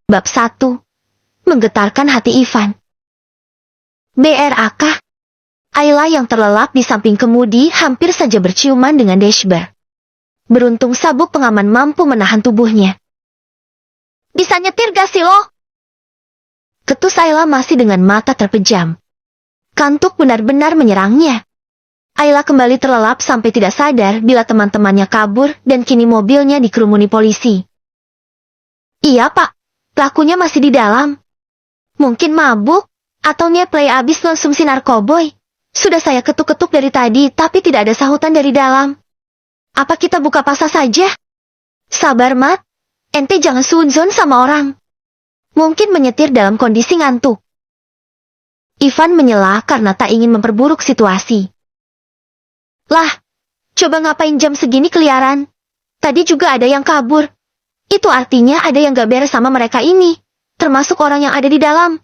Bab 1. Menggetarkan hati Ivan. BRAK. Ayla yang terlelap di samping kemudi hampir saja berciuman dengan dashbar. Beruntung sabuk pengaman mampu menahan tubuhnya. Bisa nyetir gak sih lo? Ketus Ayla masih dengan mata terpejam. Kantuk benar-benar menyerangnya. Ayla kembali terlelap sampai tidak sadar bila teman-temannya kabur dan kini mobilnya dikerumuni polisi. Iya pak. Pelakunya masih di dalam. Mungkin mabuk, atau nyeplay abis konsumsi narkoboy. Sudah saya ketuk-ketuk dari tadi, tapi tidak ada sahutan dari dalam. Apa kita buka pasar saja? Sabar, Mat. Ente jangan suudzon sama orang. Mungkin menyetir dalam kondisi ngantuk. Ivan menyela karena tak ingin memperburuk situasi. Lah, coba ngapain jam segini keliaran? Tadi juga ada yang kabur. Itu artinya ada yang gak beres sama mereka ini, termasuk orang yang ada di dalam.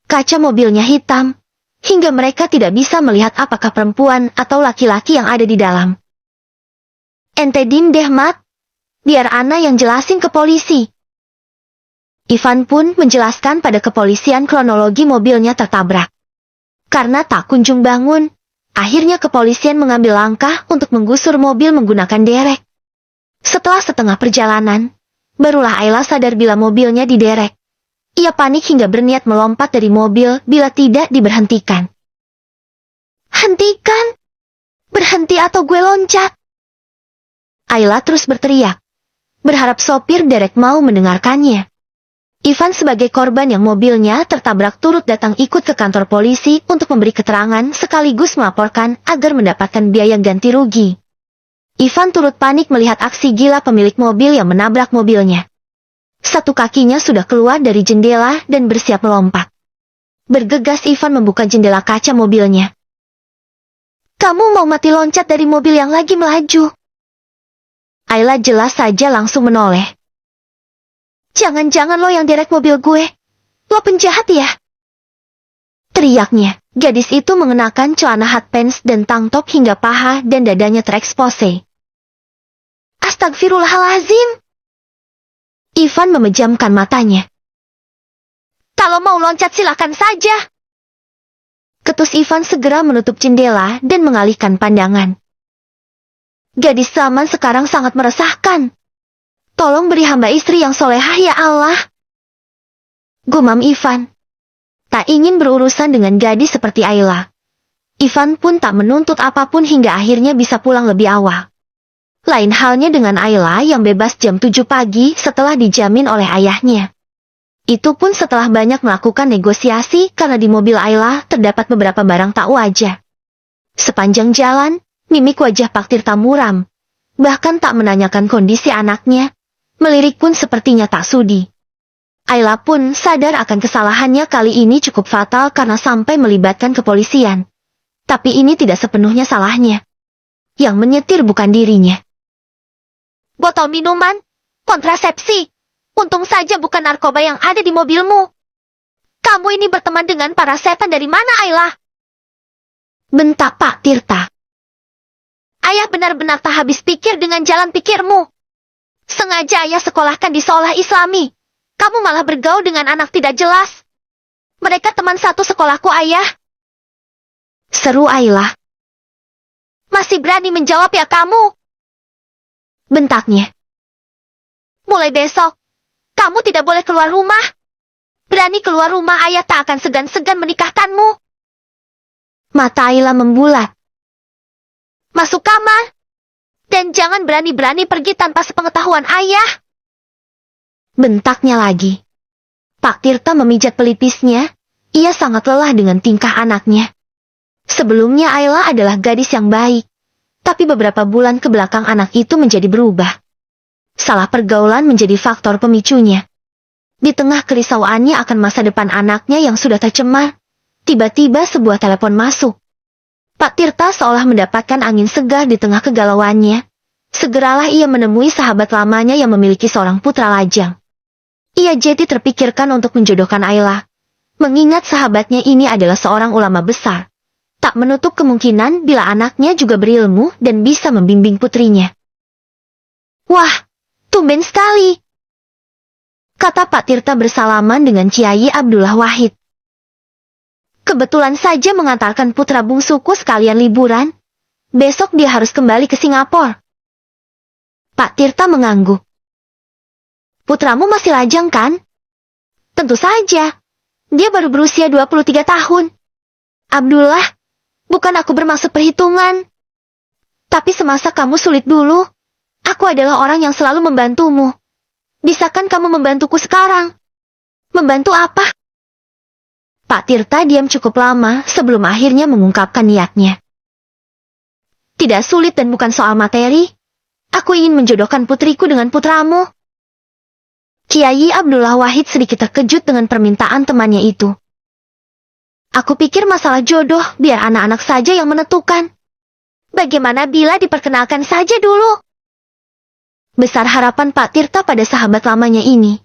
Kaca mobilnya hitam, hingga mereka tidak bisa melihat apakah perempuan atau laki-laki yang ada di dalam. Ente dim deh, Mat. Biar Ana yang jelasin ke polisi. Ivan pun menjelaskan pada kepolisian kronologi mobilnya tertabrak. Karena tak kunjung bangun, akhirnya kepolisian mengambil langkah untuk menggusur mobil menggunakan derek. Setelah setengah perjalanan, barulah Ayla sadar bila mobilnya diderek. Ia panik hingga berniat melompat dari mobil bila tidak diberhentikan. Hentikan! Berhenti atau gue loncat! Ayla terus berteriak, berharap sopir derek mau mendengarkannya. Ivan sebagai korban yang mobilnya tertabrak turut datang ikut ke kantor polisi untuk memberi keterangan sekaligus melaporkan agar mendapatkan biaya ganti rugi. Ivan turut panik melihat aksi gila pemilik mobil yang menabrak mobilnya. Satu kakinya sudah keluar dari jendela dan bersiap melompat. Bergegas Ivan membuka jendela kaca mobilnya. Kamu mau mati loncat dari mobil yang lagi melaju? Ayla jelas saja langsung menoleh. Jangan-jangan lo yang derek mobil gue. Lo penjahat ya? Teriaknya. Gadis itu mengenakan celana hot pants dan tank top hingga paha dan dadanya terekspose. Astagfirullahalazim. Ivan memejamkan matanya. Kalau mau loncat silakan saja. Ketus Ivan segera menutup jendela dan mengalihkan pandangan. Gadis zaman sekarang sangat meresahkan. Tolong beri hamba istri yang solehah ya Allah. Gumam Ivan. Tak ingin berurusan dengan gadis seperti Ayla. Ivan pun tak menuntut apapun hingga akhirnya bisa pulang lebih awal. Lain halnya dengan Ayla yang bebas jam 7 pagi setelah dijamin oleh ayahnya. Itu pun setelah banyak melakukan negosiasi karena di mobil Ayla terdapat beberapa barang tak wajar. Sepanjang jalan, mimik wajah Pak Tirta muram. Bahkan tak menanyakan kondisi anaknya. Melirik pun sepertinya tak sudi. Ayla pun sadar akan kesalahannya kali ini cukup fatal karena sampai melibatkan kepolisian. Tapi ini tidak sepenuhnya salahnya. Yang menyetir bukan dirinya. Botol minuman, kontrasepsi. Untung saja bukan narkoba yang ada di mobilmu. Kamu ini berteman dengan para setan dari mana, Ayla? Bentak Pak Tirta. Ayah benar-benar tak habis pikir dengan jalan pikirmu. Sengaja ayah sekolahkan di sekolah Islami. Kamu malah bergaul dengan anak tidak jelas. Mereka teman satu sekolahku, ayah. Seru Ayla. Masih berani menjawab ya kamu? Bentaknya. Mulai besok, kamu tidak boleh keluar rumah. Berani keluar rumah ayah tak akan segan-segan menikahkanmu. Mata Ayla membulat. Masuk kamar. Dan jangan berani-berani pergi tanpa sepengetahuan ayah. Bentaknya lagi. Pak Tirta memijat pelipisnya. Ia sangat lelah dengan tingkah anaknya. Sebelumnya Ayla adalah gadis yang baik. Tapi beberapa bulan ke belakang anak itu menjadi berubah. Salah pergaulan menjadi faktor pemicunya. Di tengah kerisauannya akan masa depan anaknya yang sudah tercemar, tiba-tiba sebuah telepon masuk. Pak Tirta seolah mendapatkan angin segar di tengah kegalauannya. Segeralah ia menemui sahabat lamanya yang memiliki seorang putra lajang. Ia jadi terpikirkan untuk menjodohkan Ayla. Mengingat sahabatnya ini adalah seorang ulama besar. Tak menutup kemungkinan bila anaknya juga berilmu dan bisa membimbing putrinya. Wah, tumben sekali. kata Pak Tirta bersalaman dengan Kiai Abdullah Wahid. Kebetulan saja mengantarkan putra bungsuku sekalian liburan. Besok dia harus kembali ke Singapura. Pak Tirta mengangguk. Putramu masih lajang kan? Tentu saja. Dia baru berusia 23 tahun. Abdullah, bukan aku bermaksud perhitungan. Tapi semasa kamu sulit dulu, aku adalah orang yang selalu membantumu. Bisakah kamu membantuku sekarang? Membantu apa? Pak Tirta diam cukup lama sebelum akhirnya mengungkapkan niatnya. Tidak sulit dan bukan soal materi. Aku ingin menjodohkan putriku dengan putramu. Kiai Abdullah Wahid sedikit terkejut dengan permintaan temannya itu. Aku pikir masalah jodoh biar anak-anak saja yang menentukan. Bagaimana bila diperkenalkan saja dulu? Besar harapan Pak Tirta pada sahabat lamanya ini.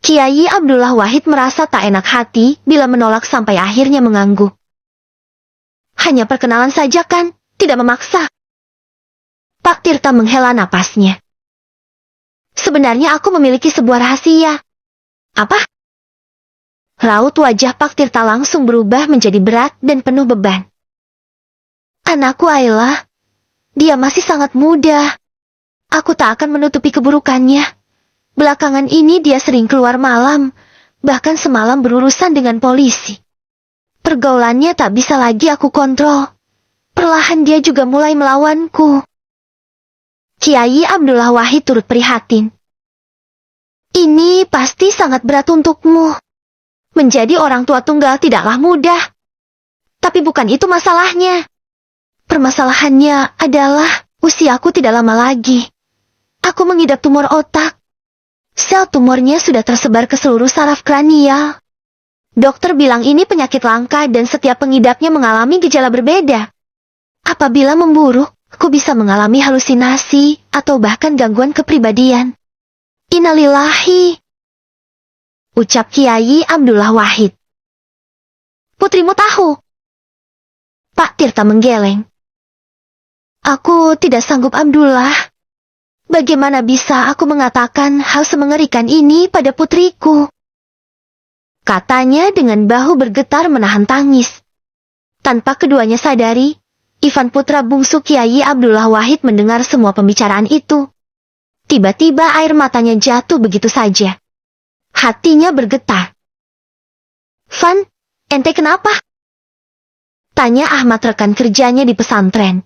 Kiai Abdullah Wahid merasa tak enak hati bila menolak sampai akhirnya mengangguk. Hanya perkenalan saja kan, tidak memaksa. Pak Tirta menghela napasnya. Sebenarnya aku memiliki sebuah rahasia. Apa? Raut wajah Pak Tirta langsung berubah menjadi berat dan penuh beban. Anakku Ayla, dia masih sangat muda. Aku tak akan menutupi keburukannya. Belakangan ini dia sering keluar malam, bahkan semalam berurusan dengan polisi. Pergaulannya tak bisa lagi aku kontrol. Perlahan dia juga mulai melawanku. Kiai Abdullah Wahid turut prihatin. Ini pasti sangat berat untukmu. Menjadi orang tua tunggal tidaklah mudah. Tapi bukan itu masalahnya. Permasalahannya adalah usiaku tidak lama lagi. Aku mengidap tumor otak. Sel tumornya sudah tersebar ke seluruh saraf kranial. Dokter bilang ini penyakit langka dan setiap pengidapnya mengalami gejala berbeda. Apabila memburuk, aku bisa mengalami halusinasi atau bahkan gangguan kepribadian. Innalillahi, ucap Kiai Abdullah Wahid. Putrimu tahu? Pak Tirta menggeleng. Aku tidak sanggup, Abdullah. Bagaimana bisa aku mengatakan hal semengerikan ini pada putriku? Katanya dengan bahu bergetar menahan tangis. Tanpa keduanya sadari, Ivan putra bungsu Kiai Abdullah Wahid mendengar semua pembicaraan itu. Tiba-tiba air matanya jatuh begitu saja. Hatinya bergetar. Van, ente kenapa? Tanya Ahmad rekan kerjanya di pesantren.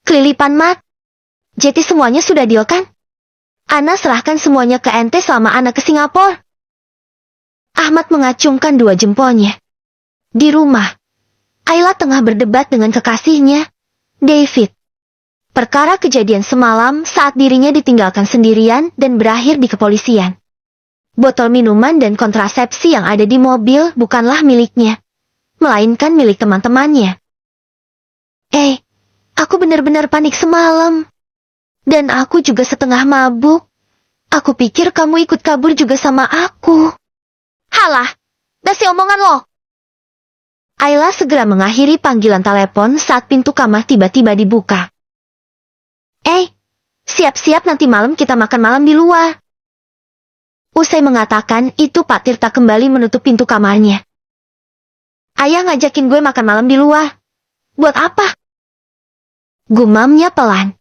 Kelilipan mat. Jadi semuanya sudah deal kan? Ana serahkan semuanya ke ente selama Ana ke Singapura. Ahmad mengacungkan dua jempolnya. Di rumah, Ayla tengah berdebat dengan kekasihnya, David. Perkara kejadian semalam saat dirinya ditinggalkan sendirian dan berakhir di kepolisian. Botol minuman dan kontrasepsi yang ada di mobil bukanlah miliknya, melainkan milik teman-temannya. Aku benar-benar panik semalam. Dan aku juga setengah mabuk. Aku pikir kamu ikut kabur juga sama aku. Halah, dasi omongan lo. Ayla segera mengakhiri panggilan telepon saat pintu kamar tiba-tiba dibuka. Siap-siap nanti malam kita makan malam di luar. Usai mengatakan itu Pak Tirta kembali menutup pintu kamarnya. Ayah ngajakin gue makan malam di luar. Buat apa? Gumamnya pelan.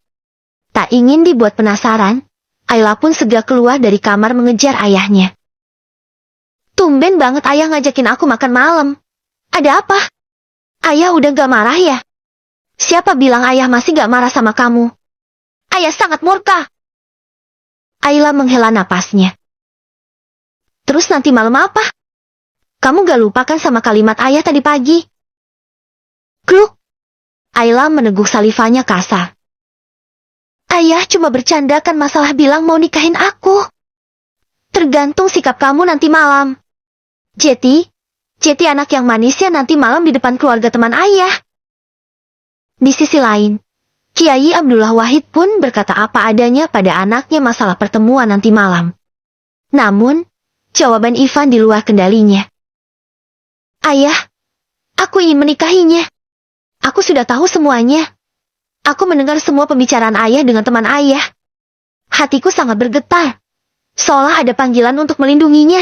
Tak ingin dibuat penasaran, Ayla pun segera keluar dari kamar mengejar ayahnya. Tumben banget ayah ngajakin aku makan malam. Ada apa? Ayah udah gak marah ya? Siapa bilang ayah masih gak marah sama kamu? Ayah sangat murka. Ayla menghela napasnya. Terus nanti malam apa? Kamu gak lupakan sama kalimat ayah tadi pagi? Kruk. Ayla meneguk salivanya kasar. Ayah cuma bercandakan masalah bilang mau nikahin aku. Tergantung sikap kamu nanti malam. Jeti anak yang manisnya nanti malam di depan keluarga teman ayah. Di sisi lain, Kiai Abdullah Wahid pun berkata apa adanya pada anaknya masalah pertemuan nanti malam. Namun, jawaban Ivan di luar kendalinya. Ayah, aku ingin menikahinya. Aku sudah tahu semuanya. Aku mendengar semua pembicaraan ayah dengan teman ayah. Hatiku sangat bergetar. Seolah ada panggilan untuk melindunginya.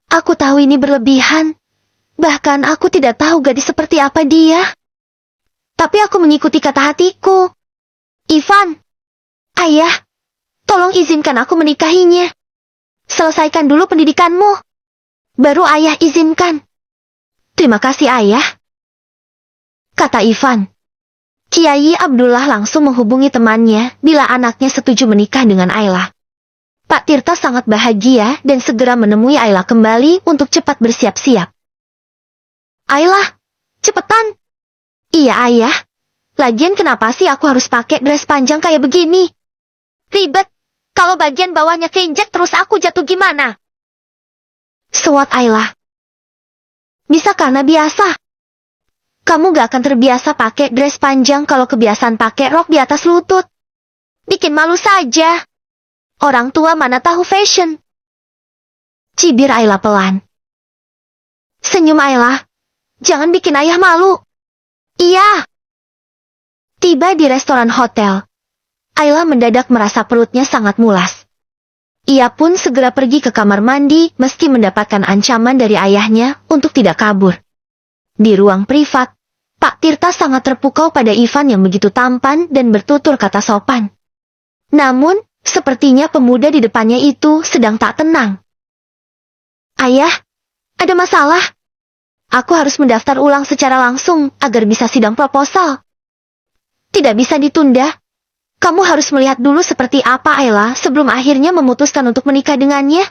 Aku tahu ini berlebihan. Bahkan aku tidak tahu gadis seperti apa dia. Tapi aku mengikuti kata hatiku. Ivan. Ayah. Tolong izinkan aku menikahinya. Selesaikan dulu pendidikanmu. Baru ayah izinkan. Terima kasih ayah. Kata Ivan. Kiai Abdullah langsung menghubungi temannya bila anaknya setuju menikah dengan Ayla. Pak Tirta sangat bahagia dan segera menemui Ayla kembali untuk cepat bersiap-siap. Ayla, cepetan. Iya ayah. Lagian kenapa sih aku harus pakai dress panjang kayak begini? Ribet. Kalau bagian bawahnya keinjek terus aku jatuh gimana? Suat Ayla. Bisa karena biasa. Kamu gak akan terbiasa pakai dress panjang kalau kebiasaan pakai rok di atas lutut. Bikin malu saja. Orang tua mana tahu fashion. Cibir Ayla pelan. Senyum Ayla. Jangan bikin ayah malu. Iya. Tiba di restoran hotel. Ayla mendadak merasa perutnya sangat mulas. Ia pun segera pergi ke kamar mandi meski mendapatkan ancaman dari ayahnya untuk tidak kabur. Di ruang privat, Pak Tirta sangat terpukau pada Ivan yang begitu tampan dan bertutur kata sopan. Namun, sepertinya pemuda di depannya itu sedang tak tenang. Ayah, ada masalah. Aku harus mendaftar ulang secara langsung agar bisa sidang proposal. Tidak bisa ditunda. Kamu harus melihat dulu seperti apa Ayla sebelum akhirnya memutuskan untuk menikah dengannya.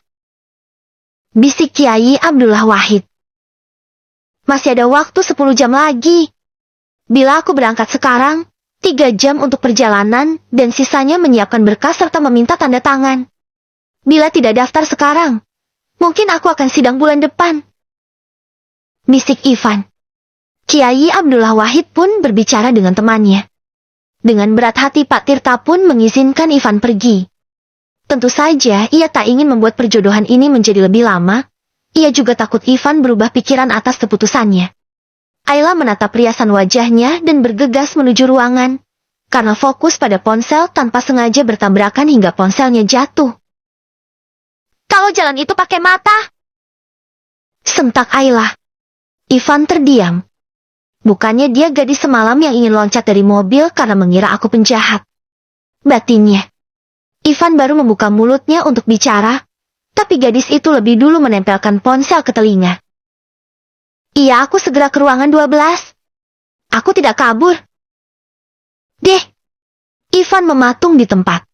Bisik Kiai Abdullah Wahid. Masih ada waktu 10 jam lagi. Bila aku berangkat sekarang, 3 jam untuk perjalanan dan sisanya menyiapkan berkas serta meminta tanda tangan. Bila tidak daftar sekarang, mungkin aku akan sidang bulan depan. Bisik Ivan. Kiai Abdullah Wahid pun berbicara dengan temannya. Dengan berat hati Pak Tirta pun mengizinkan Ivan pergi. Tentu saja ia tak ingin membuat perjodohan ini menjadi lebih lama. Ia juga takut Ivan berubah pikiran atas keputusannya. Ayla menatap riasan wajahnya dan bergegas menuju ruangan. Karena fokus pada ponsel tanpa sengaja bertabrakan hingga ponselnya jatuh. Kalau jalan itu pakai mata. Sentak Ayla. Ivan terdiam. Bukannya dia gadis semalam yang ingin loncat dari mobil karena mengira aku penjahat. Batinnya. Ivan baru membuka mulutnya untuk bicara, tapi gadis itu lebih dulu menempelkan ponsel ke telinga. Iya, aku segera ke ruangan 12. Aku tidak kabur. Deh. Ivan mematung di tempat.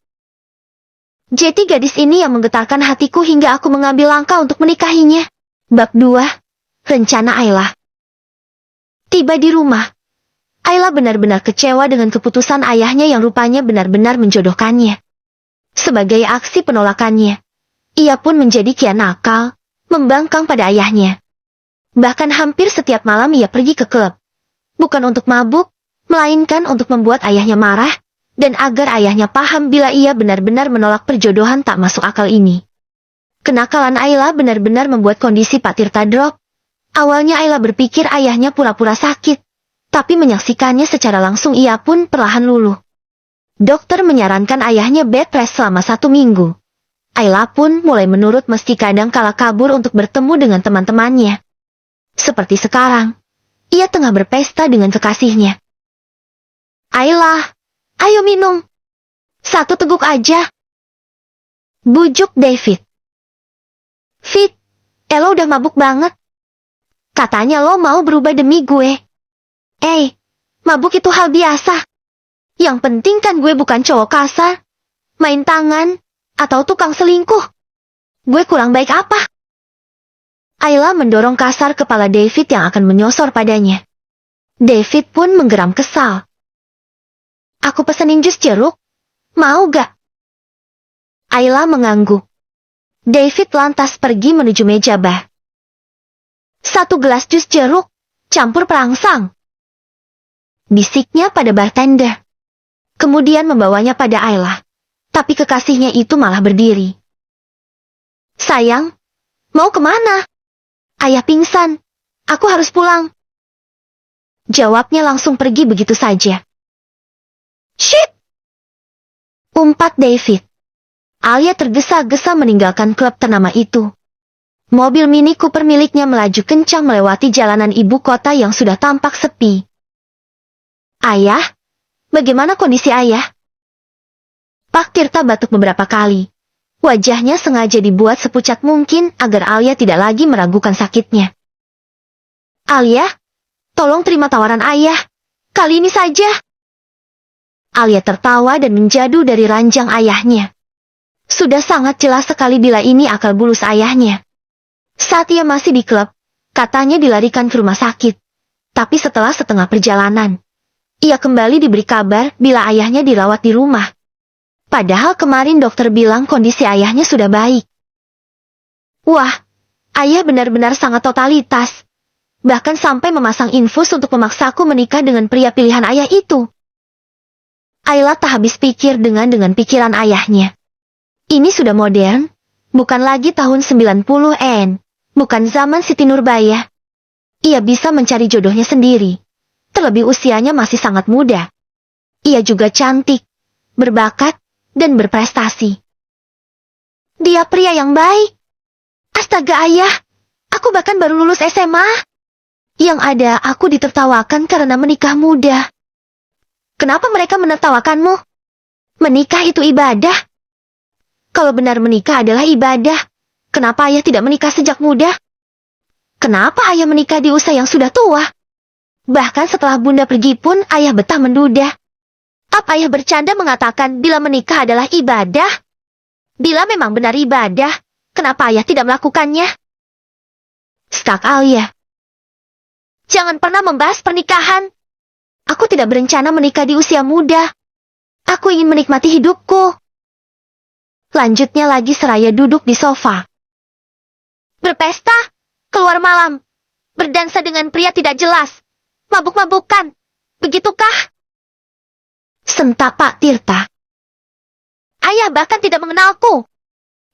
Jadi gadis ini yang menggetarkan hatiku hingga aku mengambil langkah untuk menikahinya. Bab 2. Rencana Ayla. Tiba di rumah. Ayla benar-benar kecewa dengan keputusan ayahnya yang rupanya benar-benar menjodohkannya. Sebagai aksi penolakannya, ia pun menjadi kian nakal, membangkang pada ayahnya. Bahkan hampir setiap malam ia pergi ke klub. Bukan untuk mabuk, melainkan untuk membuat ayahnya marah, dan agar ayahnya paham bila ia benar-benar menolak perjodohan tak masuk akal ini. Kenakalan Ayla benar-benar membuat kondisi Pak Tirta drop. Awalnya Ayla berpikir ayahnya pura-pura sakit, tapi menyaksikannya secara langsung ia pun perlahan luluh. Dokter menyarankan ayahnya bed rest selama 1 minggu. Ayla pun mulai menurut meski kadang kala kabur untuk bertemu dengan teman-temannya. Seperti sekarang, ia tengah berpesta dengan kekasihnya. Ayla, ayo minum. 1 teguk aja. Bujuk David. Fit, Elo udah mabuk banget. Katanya lo mau berubah demi gue. Mabuk itu hal biasa. Yang penting kan gue bukan cowok kasar, main tangan, atau tukang selingkuh. Gue kurang baik apa? Ayla mendorong kasar kepala David yang akan menyosor padanya. David pun menggeram kesal. Aku pesenin jus jeruk. Mau gak? Ayla mengangguk. David lantas pergi menuju meja bar. 1 gelas jus jeruk, campur perangsang. Bisiknya pada bartender. Kemudian membawanya pada Ayla. Tapi kekasihnya itu malah berdiri. Sayang, mau kemana? Ayah pingsan. Aku harus pulang. Jawabnya langsung pergi begitu saja. Shit! Umpat David. Alia tergesa-gesa meninggalkan klub ternama itu. Mobil Mini Cooper miliknya melaju kencang melewati jalanan ibu kota yang sudah tampak sepi. Ayah? Bagaimana kondisi ayah? Pak Tirta batuk beberapa kali. Wajahnya sengaja dibuat sepucat mungkin agar Alia tidak lagi meragukan sakitnya. Alia, tolong terima tawaran ayah. Kali ini saja. Alia tertawa dan menjadu dari ranjang ayahnya. Sudah sangat jelas sekali bila ini akal bulus ayahnya. Saat ia masih di klub, katanya dilarikan ke rumah sakit. Tapi setelah setengah perjalanan, ia kembali diberi kabar bila ayahnya dirawat di rumah. Padahal kemarin dokter bilang kondisi ayahnya sudah baik. Wah, ayah benar-benar sangat totalitas. Bahkan sampai memasang infus untuk memaksaku menikah dengan pria pilihan ayah itu. Ayla tak habis pikir dengan pikiran ayahnya. Ini sudah modern, bukan lagi tahun 90-an, bukan zaman Siti Nurbaya. Ia bisa mencari jodohnya sendiri. Terlebih usianya masih sangat muda. Ia juga cantik, berbakat, dan berprestasi. Dia pria yang baik. Astaga ayah, aku bahkan baru lulus SMA. Yang ada aku ditertawakan karena menikah muda. Kenapa mereka menertawakanmu? Menikah itu ibadah. Kalau benar menikah adalah ibadah, kenapa ayah tidak menikah sejak muda? Kenapa ayah menikah di usia yang sudah tua? Bahkan setelah bunda pergi pun ayah betah menduda. Apa ayah bercanda mengatakan bila menikah adalah ibadah? Bila memang benar ibadah, kenapa ayah tidak melakukannya? Skak Alia. Jangan pernah membahas pernikahan. Aku tidak berencana menikah di usia muda. Aku ingin menikmati hidupku. Lanjutnya lagi seraya duduk di sofa. Berpesta, keluar malam, berdansa dengan pria tidak jelas, mabuk-mabukan, begitukah? Sentak Pak Tirta. Ayah bahkan tidak mengenalku.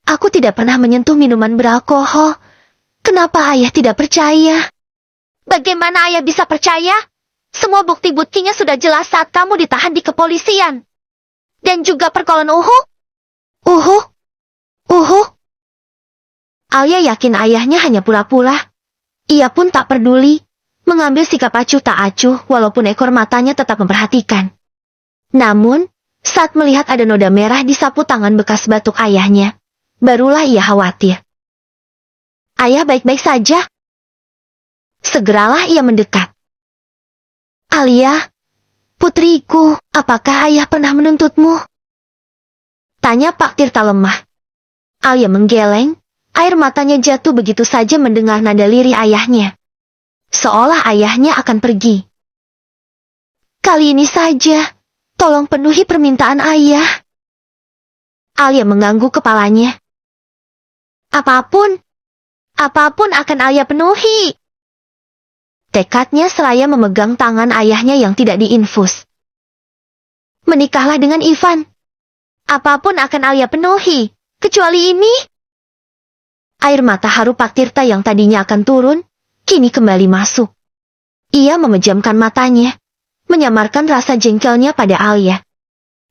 Aku tidak pernah menyentuh minuman beralkohol. Kenapa ayah tidak percaya? Bagaimana ayah bisa percaya? Semua bukti-buktinya sudah jelas saat kamu ditahan di kepolisian. Dan juga perkolan Alia yakin ayahnya hanya pura-pura. Ia pun tak peduli, mengambil sikap acuh tak acuh walaupun ekor matanya tetap memperhatikan. Namun, saat melihat ada noda merah di sapu tangan bekas batuk ayahnya, barulah ia khawatir. Ayah baik-baik saja. Segeralah ia mendekat. Alia, putriku, apakah ayah pernah menuntutmu? Tanya Pak Tirta lemah. Alia menggeleng, air matanya jatuh begitu saja mendengar nada lirih ayahnya. Seolah ayahnya akan pergi. Kali ini saja, tolong penuhi permintaan ayah. Alia mengangguk kepalanya. Apapun akan Alia penuhi. Tekadnya seraya memegang tangan ayahnya yang tidak diinfus. Menikahlah dengan Ivan. Apapun akan Alia penuhi. Kecuali ini. Air mata haru Pak Tirta yang tadinya akan turun, kini kembali masuk. Ia memejamkan matanya, menyamarkan rasa jengkelnya pada Alia.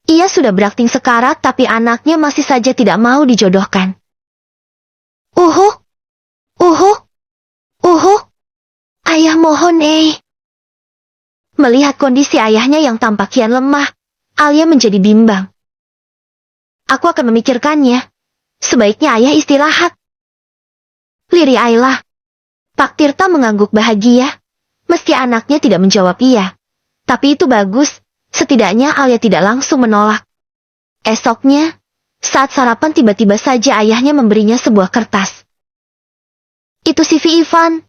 Ia sudah berakting sekarat tapi anaknya masih saja tidak mau dijodohkan. Ayah mohon Melihat kondisi ayahnya yang tampak kian lemah, Alia menjadi bimbang. Aku akan memikirkannya. Sebaiknya ayah istirahat. Lirih Ayla. Pak Tirta mengangguk bahagia, meski anaknya tidak menjawab iya. Tapi itu bagus, setidaknya Alia tidak langsung menolak. Esoknya, saat sarapan tiba-tiba saja ayahnya memberinya sebuah kertas. Itu CV Ivan.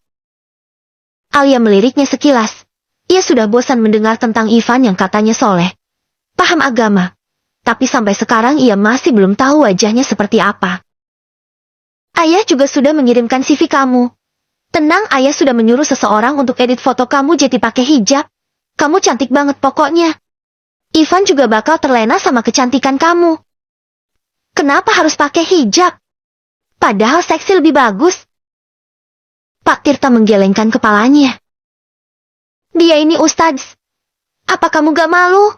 Alia meliriknya sekilas. Ia sudah bosan mendengar tentang Ivan yang katanya soleh, paham agama. Tapi sampai sekarang ia masih belum tahu wajahnya seperti apa. Ayah juga sudah mengirimkan CV kamu. Tenang, ayah sudah menyuruh seseorang untuk edit foto kamu jadi pakai hijab. Kamu cantik banget pokoknya. Ivan juga bakal terlena sama kecantikan kamu. Kenapa harus pakai hijab? Padahal seksi lebih bagus. Pak Tirta menggelengkan kepalanya. Dia ini Ustadz. Apa kamu gak malu?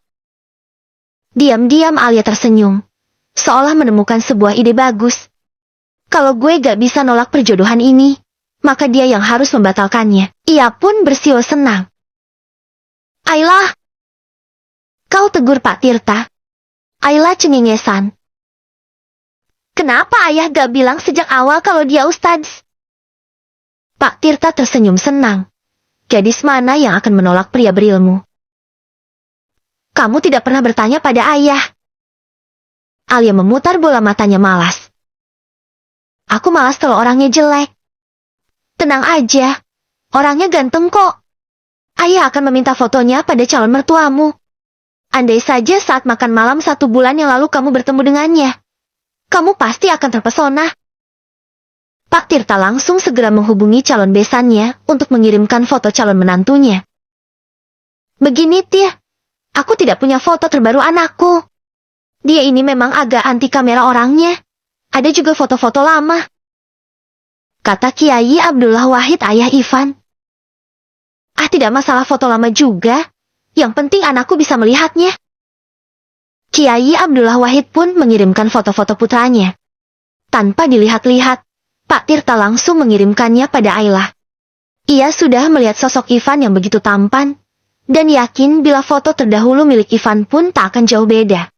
Diam-diam Alia tersenyum. seolah menemukan sebuah ide bagus. Kalau gue gak bisa nolak perjodohan ini, maka dia yang harus membatalkannya. Ia pun bersiul senang. Ayla, kau tegur Pak Tirta. Ayla cengengesan. Kenapa ayah gak bilang sejak awal kalau dia Ustadz? Pak Tirta tersenyum senang. Gadis mana yang akan menolak pria berilmu? Kamu tidak pernah bertanya pada ayah. Alia memutar bola matanya malas. Aku malas kalau orangnya jelek. Tenang aja, orangnya ganteng kok. Ayah akan meminta fotonya pada calon mertuamu. Andai saja saat makan malam 1 bulan yang lalu kamu bertemu dengannya, kamu pasti akan terpesona. Pak Tirta langsung segera menghubungi calon besannya untuk mengirimkan foto calon menantunya. Begini Tir, aku tidak punya foto terbaru anakku. Dia ini memang agak anti kamera orangnya. Ada juga foto-foto lama, kata Kiai Abdullah Wahid ayah Ivan. Tidak masalah foto lama juga. Yang penting anakku bisa melihatnya. Kiai Abdullah Wahid pun mengirimkan foto-foto putranya. Tanpa dilihat-lihat, Pak Tirta langsung mengirimkannya pada Ayla. Ia sudah melihat sosok Ivan yang begitu tampan, dan yakin bila foto terdahulu milik Ivan pun tak akan jauh beda.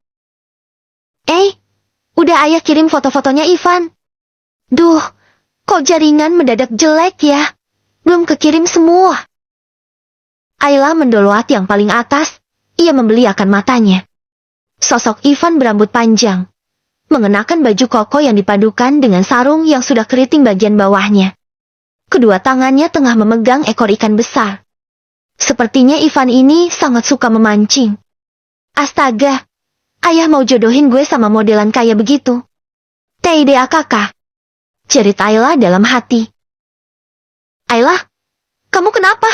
Udah ayah kirim foto-fotonya Ivan. Duh, kok jaringan mendadak jelek ya? Belum kekirim semua. Ayla mendoloat yang paling atas, ia membeliakan matanya. Sosok Ivan berambut panjang, mengenakan baju koko yang dipadukan dengan sarung yang sudah keriting bagian bawahnya. Kedua tangannya tengah memegang ekor ikan besar. Sepertinya Ivan ini sangat suka memancing. Astaga, ayah mau jodohin gue sama modelan kayak begitu. TIDA kakak, jerit Ayla dalam hati. Ayla, kamu kenapa?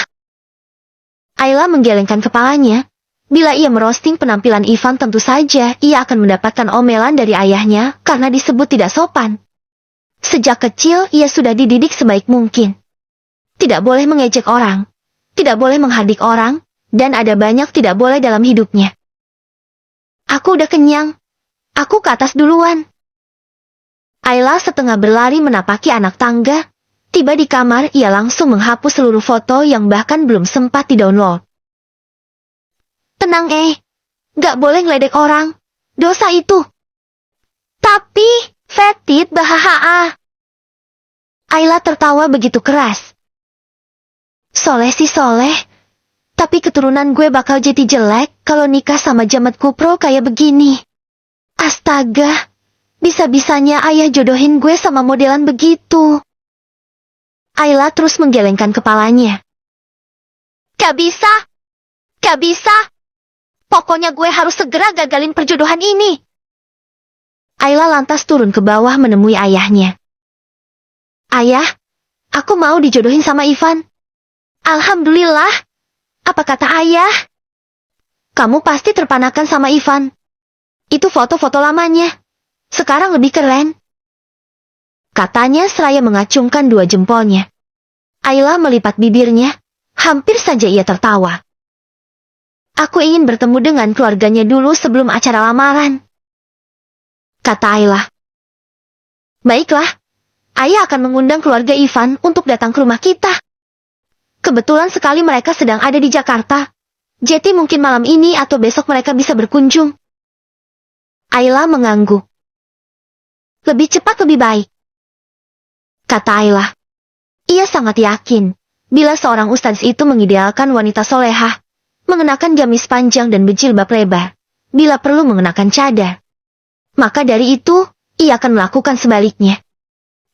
Ayla menggelengkan kepalanya. Bila ia merosting penampilan Ivan tentu saja ia akan mendapatkan omelan dari ayahnya karena disebut tidak sopan. Sejak kecil ia sudah dididik sebaik mungkin. Tidak boleh mengejek orang, tidak boleh menghardik orang, dan ada banyak tidak boleh dalam hidupnya. Aku udah kenyang. Aku ke atas duluan. Ayla setengah berlari menapaki anak tangga. Tiba di kamar, ia langsung menghapus seluruh foto yang bahkan belum sempat di-download. Tenang gak boleh ngeledek orang. Dosa itu. Tapi, Fetit bahaha. Ayla tertawa begitu keras. Soleh sih soleh. Tapi keturunan gue bakal jadi jelek kalau nikah sama Jamet Kupro kayak begini. Astaga, bisa-bisanya ayah jodohin gue sama modelan begitu. Ayla terus menggelengkan kepalanya. Gak bisa. Gak bisa. Pokoknya gue harus segera gagalin perjodohan ini. Ayla lantas turun ke bawah menemui ayahnya. Ayah, aku mau dijodohin sama Ivan. Alhamdulillah. Apa kata ayah? Kamu pasti terpanakan sama Ivan. Itu foto-foto lamanya. Sekarang lebih keren. Katanya seraya mengacungkan 2 jempolnya. Ayla melipat bibirnya, hampir saja ia tertawa. Aku ingin bertemu dengan keluarganya dulu sebelum acara lamaran, kata Ayla. Baiklah, ayah akan mengundang keluarga Ivan untuk datang ke rumah kita. Kebetulan sekali mereka sedang ada di Jakarta, jadi mungkin malam ini atau besok mereka bisa berkunjung. Ayla mengangguk. Lebih cepat lebih baik, kata Ayla. Ia sangat yakin, bila seorang ustadz itu mengidealkan wanita solehah, mengenakan gamis panjang dan berjilbab lebar, bila perlu mengenakan cadar. Maka dari itu, ia akan melakukan sebaliknya.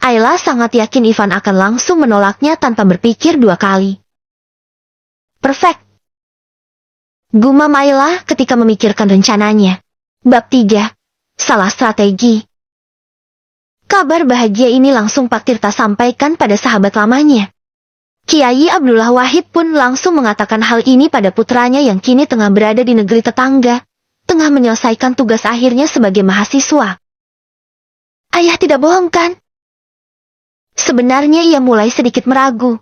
Ayla sangat yakin Ivan akan langsung menolaknya tanpa berpikir 2 kali. Perfect, gumam Ayla ketika memikirkan rencananya. Bab 3, Salah Strategi. Kabar bahagia ini langsung Pak Tirta sampaikan pada sahabat lamanya. Kiai Abdullah Wahid pun langsung mengatakan hal ini pada putranya yang kini tengah berada di negeri tetangga, tengah menyelesaikan tugas akhirnya sebagai mahasiswa. Ayah tidak bohong kan? Sebenarnya ia mulai sedikit meragu,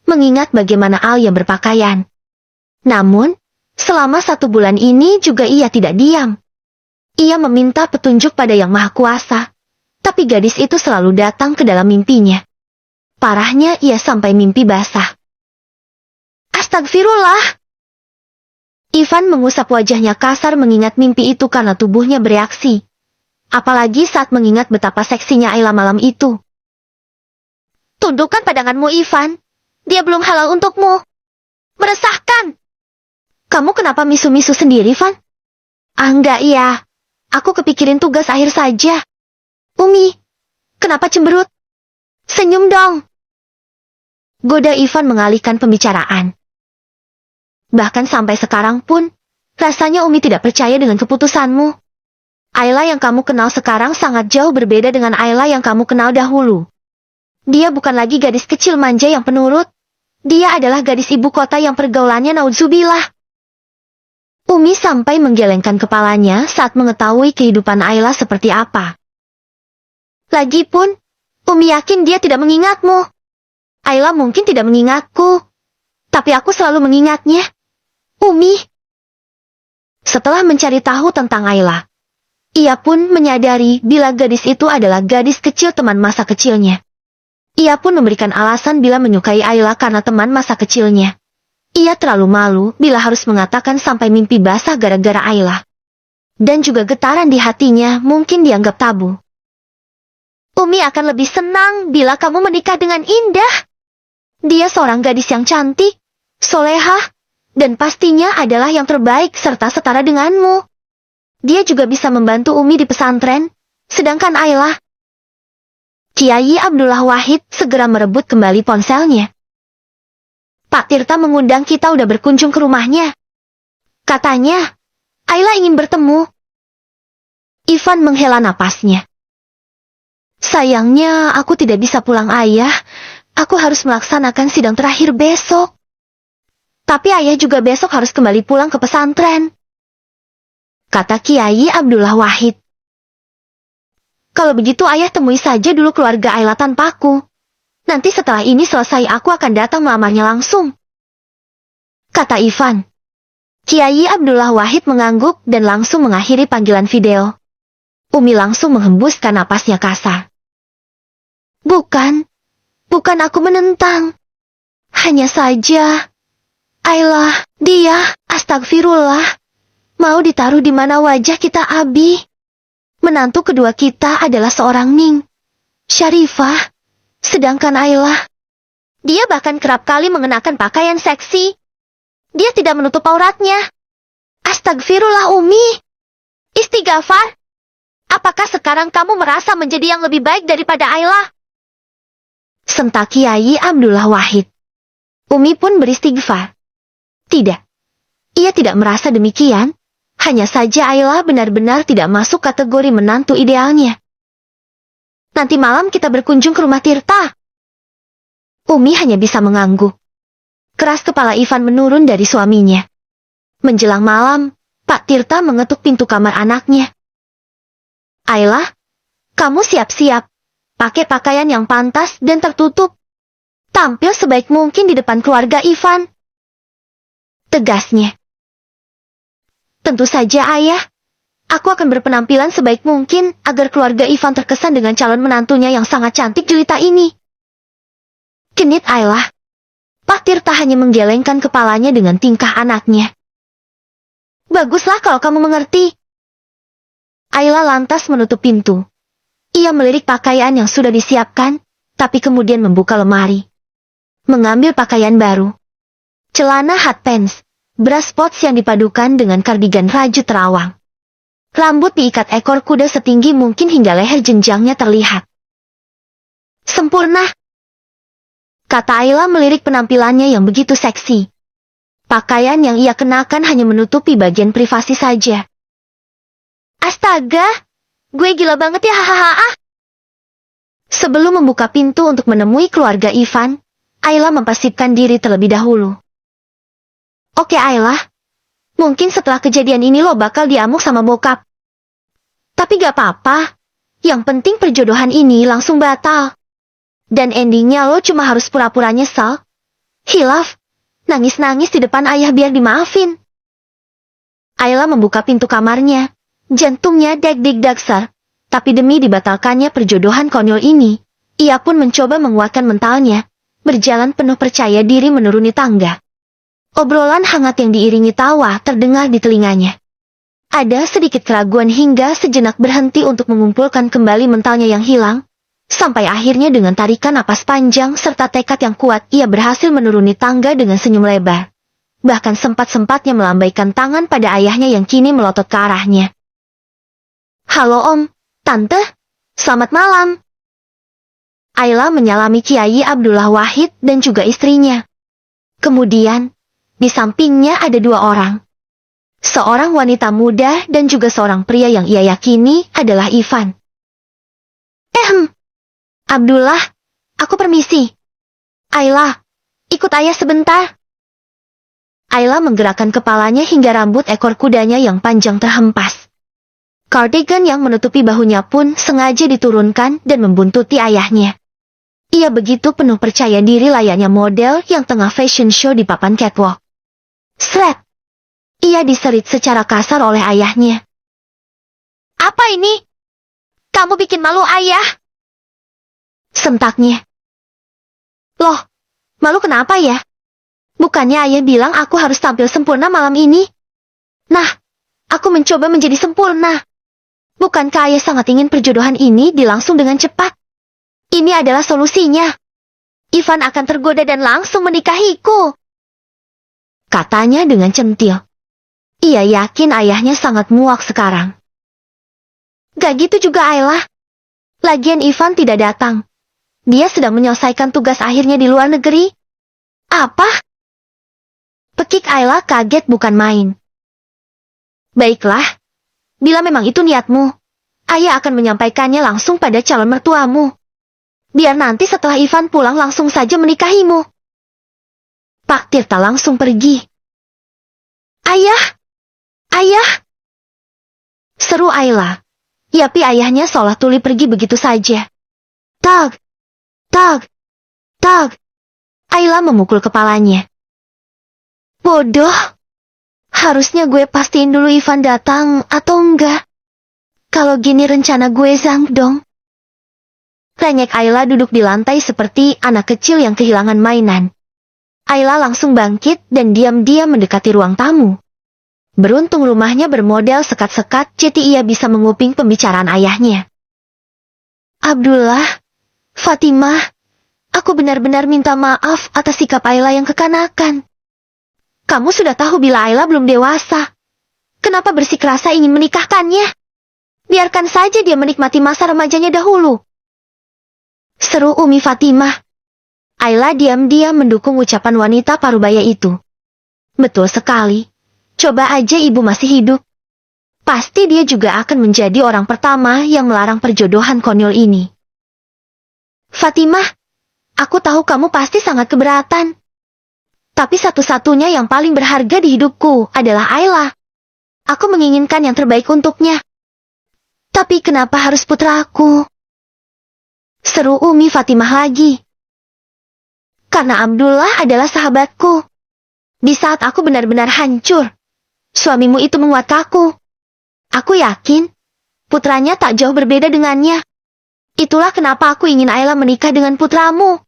mengingat bagaimana Alia berpakaian. Namun, selama 1 bulan ini juga ia tidak diam. Ia meminta petunjuk pada Yang Maha Kuasa, tapi gadis itu selalu datang ke dalam mimpinya. Parahnya ia sampai mimpi basah. Astagfirullah! Ivan mengusap wajahnya kasar mengingat mimpi itu karena tubuhnya bereaksi. Apalagi saat mengingat betapa seksinya Ayla malam itu. Tundukkan pandanganmu, Ivan. Dia belum halal untukmu. Meresahkan! Kamu kenapa misu-misu sendiri, Van? Enggak iya. Aku kepikirin tugas akhir saja. Umi, kenapa cemberut? Senyum dong. Goda Ivan mengalihkan pembicaraan. Bahkan sampai sekarang pun, rasanya Umi tidak percaya dengan keputusanmu. Ayla yang kamu kenal sekarang sangat jauh berbeda dengan Ayla yang kamu kenal dahulu. Dia bukan lagi gadis kecil manja yang penurut. Dia adalah gadis ibu kota yang pergaulannya naudzubillah. Umi sampai menggelengkan kepalanya saat mengetahui kehidupan Ayla seperti apa. Lagipun, Umi yakin dia tidak mengingatmu. Ayla mungkin tidak mengingatku, tapi aku selalu mengingatnya. Umi. Setelah mencari tahu tentang Ayla, ia pun menyadari bila gadis itu adalah gadis kecil teman masa kecilnya. Ia pun memberikan alasan bila menyukai Ayla karena teman masa kecilnya. Ia terlalu malu bila harus mengatakan sampai mimpi basah gara-gara Ayla. Dan juga getaran di hatinya mungkin dianggap tabu. Umi akan lebih senang bila kamu menikah dengan Indah. Dia seorang gadis yang cantik, solehah, dan pastinya adalah yang terbaik serta setara denganmu. Dia juga bisa membantu Umi di pesantren, sedangkan Ayla. Kiai Abdullah Wahid segera merebut kembali ponselnya. Pak Tirta mengundang kita udah berkunjung ke rumahnya. Katanya, Ayla ingin bertemu. Ivan menghela napasnya. Sayangnya aku tidak bisa pulang ayah. Aku harus melaksanakan sidang terakhir besok. Tapi ayah juga besok harus kembali pulang ke pesantren. Kata Kiai Abdullah Wahid. Kalau begitu ayah temui saja dulu keluarga Ayla tanpaku. Nanti setelah ini selesai aku akan datang melamarnya langsung. Kata Ivan. Kiai Abdullah Wahid mengangguk dan langsung mengakhiri panggilan video. Umi langsung menghembuskan napasnya kasar. Bukan aku menentang. Hanya saja, Ayla, dia, astagfirullah, mau ditaruh di mana wajah kita Abi. Menantu kedua kita adalah seorang Ning, Syarifah, sedangkan Ayla, dia bahkan kerap kali mengenakan pakaian seksi. Dia tidak menutup auratnya. Astagfirullah Umi. Istighfar. Apakah sekarang kamu merasa menjadi yang lebih baik daripada Ayla? Sentak Kiai Abdullah Wahid. Umi pun beristighfar. Tidak. Ia tidak merasa demikian. Hanya saja Ayla benar-benar tidak masuk kategori menantu idealnya. Nanti malam kita berkunjung ke rumah Tirta. Umi hanya bisa mengangguk. Keras kepala Ivan menurun dari suaminya. Menjelang malam, Pak Tirta mengetuk pintu kamar anaknya. Ayla, kamu siap-siap. Pakai pakaian yang pantas dan tertutup. Tampil sebaik mungkin di depan keluarga Ivan. Tegasnya. Tentu saja ayah. Aku akan berpenampilan sebaik mungkin agar keluarga Ivan terkesan dengan calon menantunya yang sangat cantik jelita ini. Genit Ayla. Pak Tirta hanya menggelengkan kepalanya dengan tingkah anaknya. Baguslah kalau kamu mengerti. Ayla lantas menutup pintu. Ia melirik pakaian yang sudah disiapkan, tapi kemudian membuka lemari. Mengambil pakaian baru. Celana hot pants, bra spots yang dipadukan dengan kardigan raju terawang. Rambut diikat ekor kuda setinggi mungkin hingga leher jenjangnya terlihat. Sempurna. Kata Ayla melirik penampilannya yang begitu seksi. Pakaian yang ia kenakan hanya menutupi bagian privasi saja. Astaga, gue gila banget ya hahaha. Sebelum membuka pintu untuk menemui keluarga Ivan, Ayla mempersipkan diri terlebih dahulu. Oke Ayla, mungkin setelah kejadian ini lo bakal diamuk sama bokap. Tapi gak apa-apa, yang penting perjodohan ini langsung batal. Dan endingnya lo cuma harus pura-pura nyesal. Hilaf, nangis-nangis di depan ayah biar dimaafin. Ayla membuka pintu kamarnya, Jantungnya deg-deg-dagser, tapi demi dibatalkannya perjodohan konyol ini, ia pun mencoba menguatkan mentalnya, berjalan penuh percaya diri menuruni tangga. Obrolan hangat yang diiringi tawa terdengar di telinganya. Ada sedikit keraguan hingga sejenak berhenti untuk mengumpulkan kembali mentalnya yang hilang, sampai akhirnya dengan tarikan napas panjang serta tekad yang kuat ia berhasil menuruni tangga dengan senyum lebar. Bahkan sempat-sempatnya melambaikan tangan pada ayahnya yang kini melotot ke arahnya. "Halo Om, Tante, selamat malam." Ayla menyalami Kiai Abdullah Wahid dan juga istrinya. Kemudian, di sampingnya ada dua orang. Seorang wanita muda dan juga seorang pria yang ia yakini adalah Ivan. Abdullah, aku permisi." "Ayla, ikut ayah sebentar." Ayla menggerakkan kepalanya hingga rambut ekor kudanya yang panjang terhempas. Kardigan yang menutupi bahunya pun sengaja diturunkan dan membuntuti ayahnya. Ia begitu penuh percaya diri layaknya model yang tengah fashion show di papan catwalk. Sret! Ia diserit secara kasar oleh ayahnya. "Apa ini? Kamu bikin malu ayah!" Sentaknya. "Loh, malu kenapa ya? Bukannya ayah bilang aku harus tampil sempurna malam ini? Nah, aku mencoba menjadi sempurna. Bukankah ayah sangat ingin perjodohan ini dilangsung dengan cepat? Ini adalah solusinya. Ivan akan tergoda dan langsung menikahiku," katanya dengan centil. Ia yakin ayahnya sangat muak sekarang. "Gak gitu juga Ayla. Lagian Ivan tidak datang. Dia sedang menyelesaikan tugas akhirnya di luar negeri." "Apa?" Pekik Ayla kaget bukan main. "Baiklah. Bila memang itu niatmu, ayah akan menyampaikannya langsung pada calon mertuamu. Biar nanti setelah Ivan pulang langsung saja menikahimu." Pak Tirta langsung pergi. "Ayah! Ayah!" seru Ayla. Yapi ayahnya seolah tuli pergi begitu saja. Tag! Tag! Tag! Ayla memukul kepalanya. "Bodoh! Harusnya gue pastiin dulu Ivan datang atau enggak. Kalau gini rencana gue zang dong." Rengek Ayla duduk di lantai seperti anak kecil yang kehilangan mainan. Ayla langsung bangkit dan diam-diam mendekati ruang tamu. Beruntung rumahnya bermodel sekat-sekat, jadi ia bisa menguping pembicaraan ayahnya. "Abdullah, Fatimah, aku benar-benar minta maaf atas sikap Ayla yang kekanakan. Kamu sudah tahu bila Ayla belum dewasa. Kenapa bersikeras ingin menikahkannya? Biarkan saja dia menikmati masa remajanya dahulu," seru Umi Fatimah. Ayla diam-diam mendukung ucapan wanita parubaya itu. Betul sekali. Coba aja ibu masih hidup. Pasti dia juga akan menjadi orang pertama yang melarang perjodohan konyol ini. "Fatimah, aku tahu kamu pasti sangat keberatan. Tapi satu-satunya yang paling berharga di hidupku adalah Ayla. Aku menginginkan yang terbaik untuknya. Tapi kenapa harus putraku?" seru Umi Fatimah lagi. "Karena Abdullah adalah sahabatku. Di saat aku benar-benar hancur, suamimu itu menguatkanku. Aku yakin, putranya tak jauh berbeda dengannya. Itulah kenapa aku ingin Ayla menikah dengan putramu.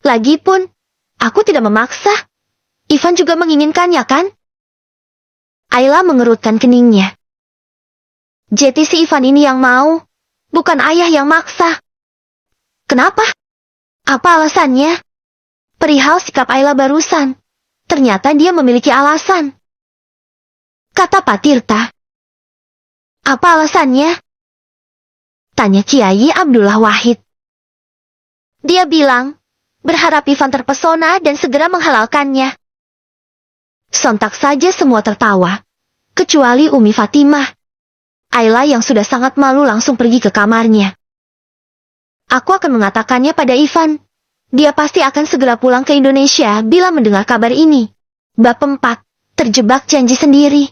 Lagipun, aku tidak memaksa. Ivan juga menginginkannya kan?" Ayla mengerutkan keningnya. "Jadi si Ivan ini yang mau, bukan ayah yang maksa. Kenapa? Apa alasannya?" Perihal sikap Ayla barusan, ternyata dia memiliki alasan, kata Pak Tirta. "Apa alasannya?" tanya Kiai Abdullah Wahid. "Dia bilang, berharap Ivan terpesona dan segera menghalalkannya." Sontak saja semua tertawa, kecuali Umi Fatimah. Ayla yang sudah sangat malu langsung pergi ke kamarnya. "Aku akan mengatakannya pada Ivan. Dia pasti akan segera pulang ke Indonesia bila mendengar kabar ini." Bab 4. Terjebak janji sendiri.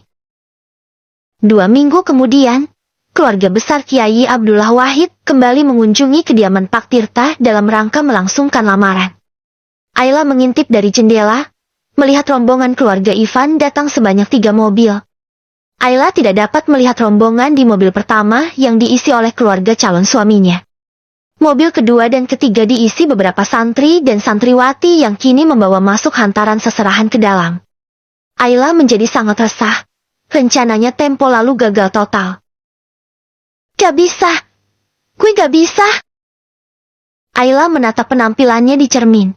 2 minggu kemudian, keluarga besar Kiai Abdullah Wahid kembali mengunjungi kediaman Pak Tirta dalam rangka melangsungkan lamaran. Ayla mengintip dari jendela, melihat rombongan keluarga Ivan datang sebanyak 3 mobil. Ayla tidak dapat melihat rombongan di mobil pertama yang diisi oleh keluarga calon suaminya. Mobil kedua dan ketiga diisi beberapa santri dan santriwati yang kini membawa masuk hantaran seserahan ke dalam. Ayla menjadi sangat resah. Rencananya Tempo lalu gagal total. Gak bisa. Gue gak bisa. Ayla menatap penampilannya di cermin.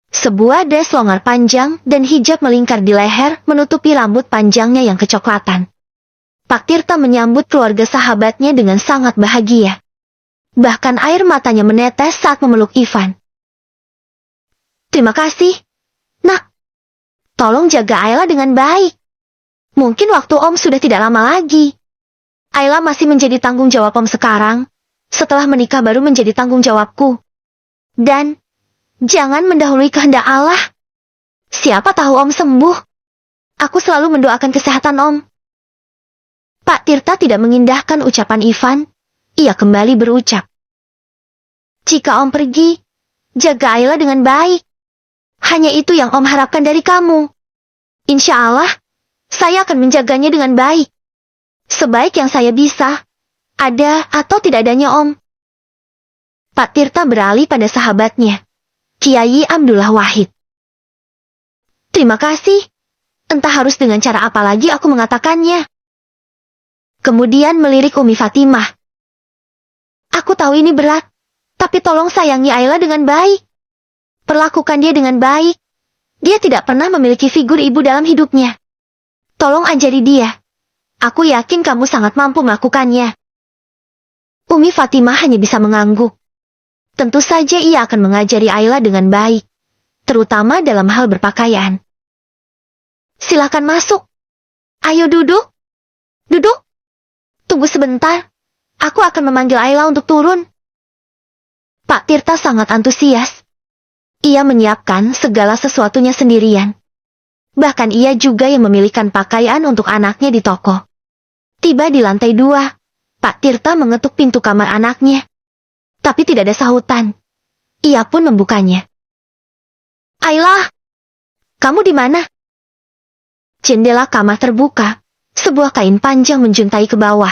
Sebuah dress longar panjang dan hijab melingkar di leher menutupi rambut panjangnya yang kecoklatan. Pak Tirta menyambut keluarga sahabatnya dengan sangat bahagia. Bahkan air matanya menetes saat memeluk Ivan. Terima kasih, Nak. Tolong jaga Ayla dengan baik. Mungkin waktu Om sudah tidak lama lagi. Ayla masih menjadi tanggung jawab Om sekarang. Setelah menikah baru menjadi tanggung jawabku. Dan jangan mendahului kehendak Allah. Siapa tahu Om sembuh. Aku selalu mendoakan kesehatan Om. Pak Tirta tidak mengindahkan ucapan Ivan. Ia kembali berucap. Jika Om pergi, jaga Ayla dengan baik. Hanya itu yang Om harapkan dari kamu. Insya Allah, saya akan menjaganya dengan baik. Sebaik yang saya bisa, ada atau tidak adanya Om. Pak Tirta beralih pada sahabatnya, Kiai Abdullah Wahid. Terima kasih. Entah harus dengan cara apa lagi aku mengatakannya. Kemudian melirik Umi Fatimah. Aku tahu ini berat, tapi tolong sayangi Ayla dengan baik. Perlakukan dia dengan baik. Dia tidak pernah memiliki figur ibu dalam hidupnya. Tolong ajari dia. Aku yakin kamu sangat mampu melakukannya. Umi Fatimah hanya bisa mengangguk. Tentu saja ia akan mengajari Ayla dengan baik, terutama dalam hal berpakaian. Silakan masuk. Ayo duduk. Duduk. Tunggu sebentar. Aku akan memanggil Ayla untuk turun. Pak Tirta sangat antusias. Ia menyiapkan segala sesuatunya sendirian. Bahkan ia juga yang memilihkan pakaian untuk anaknya di toko. Tiba di lantai 2, Pak Tirta mengetuk pintu kamar anaknya. Tapi tidak ada sahutan. Ia pun membukanya. Ayla, kamu di mana? Jendela kamar terbuka. Sebuah kain panjang menjuntai ke bawah.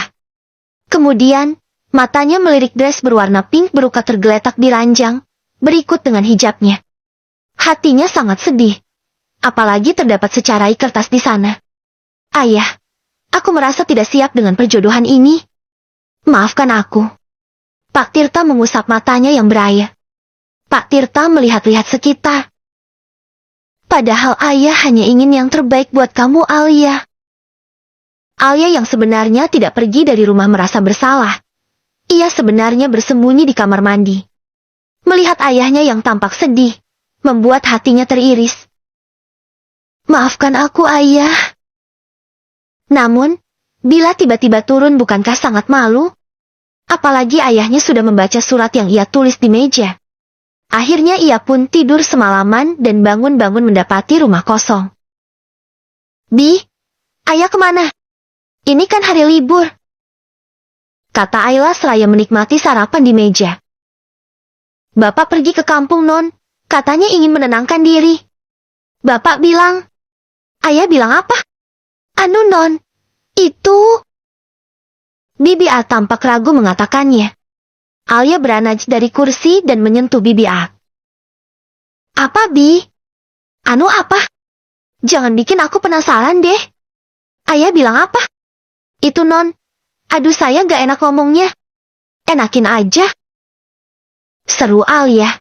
Kemudian, matanya melirik dress berwarna pink berukat tergeletak di ranjang, berikut dengan hijabnya. Hatinya sangat sedih. Apalagi terdapat secarai kertas di sana. Ayah, aku merasa tidak siap dengan perjodohan ini. Maafkan aku. Pak Tirta mengusap matanya yang beraya. Pak Tirta melihat-lihat sekitar. Padahal ayah hanya ingin yang terbaik buat kamu, Alia. Alia yang sebenarnya tidak pergi dari rumah merasa bersalah. Ia sebenarnya bersembunyi di kamar mandi. Melihat ayahnya yang tampak sedih, membuat hatinya teriris. Maafkan aku, Ayah. Namun, bila tiba-tiba turun bukankah sangat malu? Apalagi ayahnya sudah membaca surat yang ia tulis di meja. Akhirnya ia pun tidur semalaman dan bangun-bangun mendapati rumah kosong. Bi, ayah kemana? Ini kan hari libur. Kata Ayla seraya menikmati sarapan di meja. Bapak pergi ke kampung, Non. Katanya ingin menenangkan diri. Bapak bilang. Ayah bilang apa? Anu, Non. Itu. Bibi A tampak ragu mengatakannya. Alia beranaj dari kursi dan menyentuh Bibi A. Apa, Bi? Anu apa? Jangan bikin aku penasaran deh. Ayah bilang apa? Itu, Non. Aduh, saya gak enak ngomongnya. Enakin aja. Seru Alia.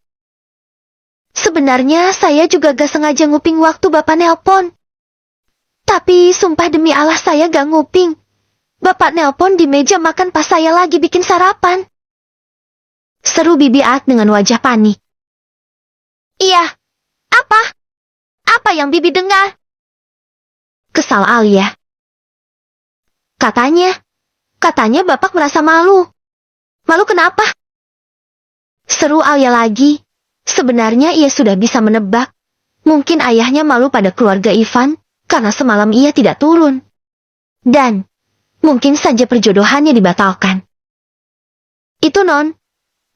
Sebenarnya saya juga gak sengaja nguping waktu Bapak nelpon. Tapi sumpah demi Allah saya gak nguping. Bapak nelpon di meja makan pas saya lagi bikin sarapan. Seru Bibi At dengan wajah panik. Iya. Apa? Apa yang Bibi dengar? Kesal Alia. Katanya Bapak merasa malu. Malu kenapa? Seru Alia lagi. Sebenarnya ia sudah bisa menebak. Mungkin ayahnya malu pada keluarga Ivan, karena semalam ia tidak turun. Dan mungkin saja perjodohannya dibatalkan. Itu, Non.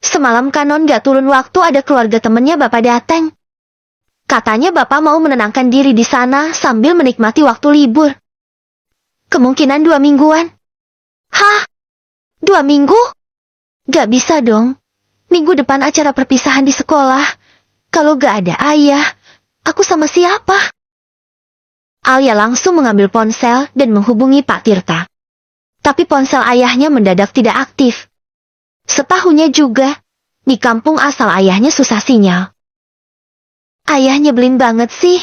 Semalam kan Non gak turun waktu ada keluarga temennya Bapak datang. Katanya Bapak mau menenangkan diri di sana sambil menikmati waktu libur. Kemungkinan 2 mingguan. Hah? 2 minggu? Gak bisa dong. Minggu depan acara perpisahan di sekolah. Kalau gak ada ayah, aku sama siapa? Alia langsung mengambil ponsel dan menghubungi Pak Tirta. Tapi ponsel ayahnya mendadak tidak aktif. Setahunnya juga, di kampung asal ayahnya susah sinyal. Ayah nyebelin banget sih.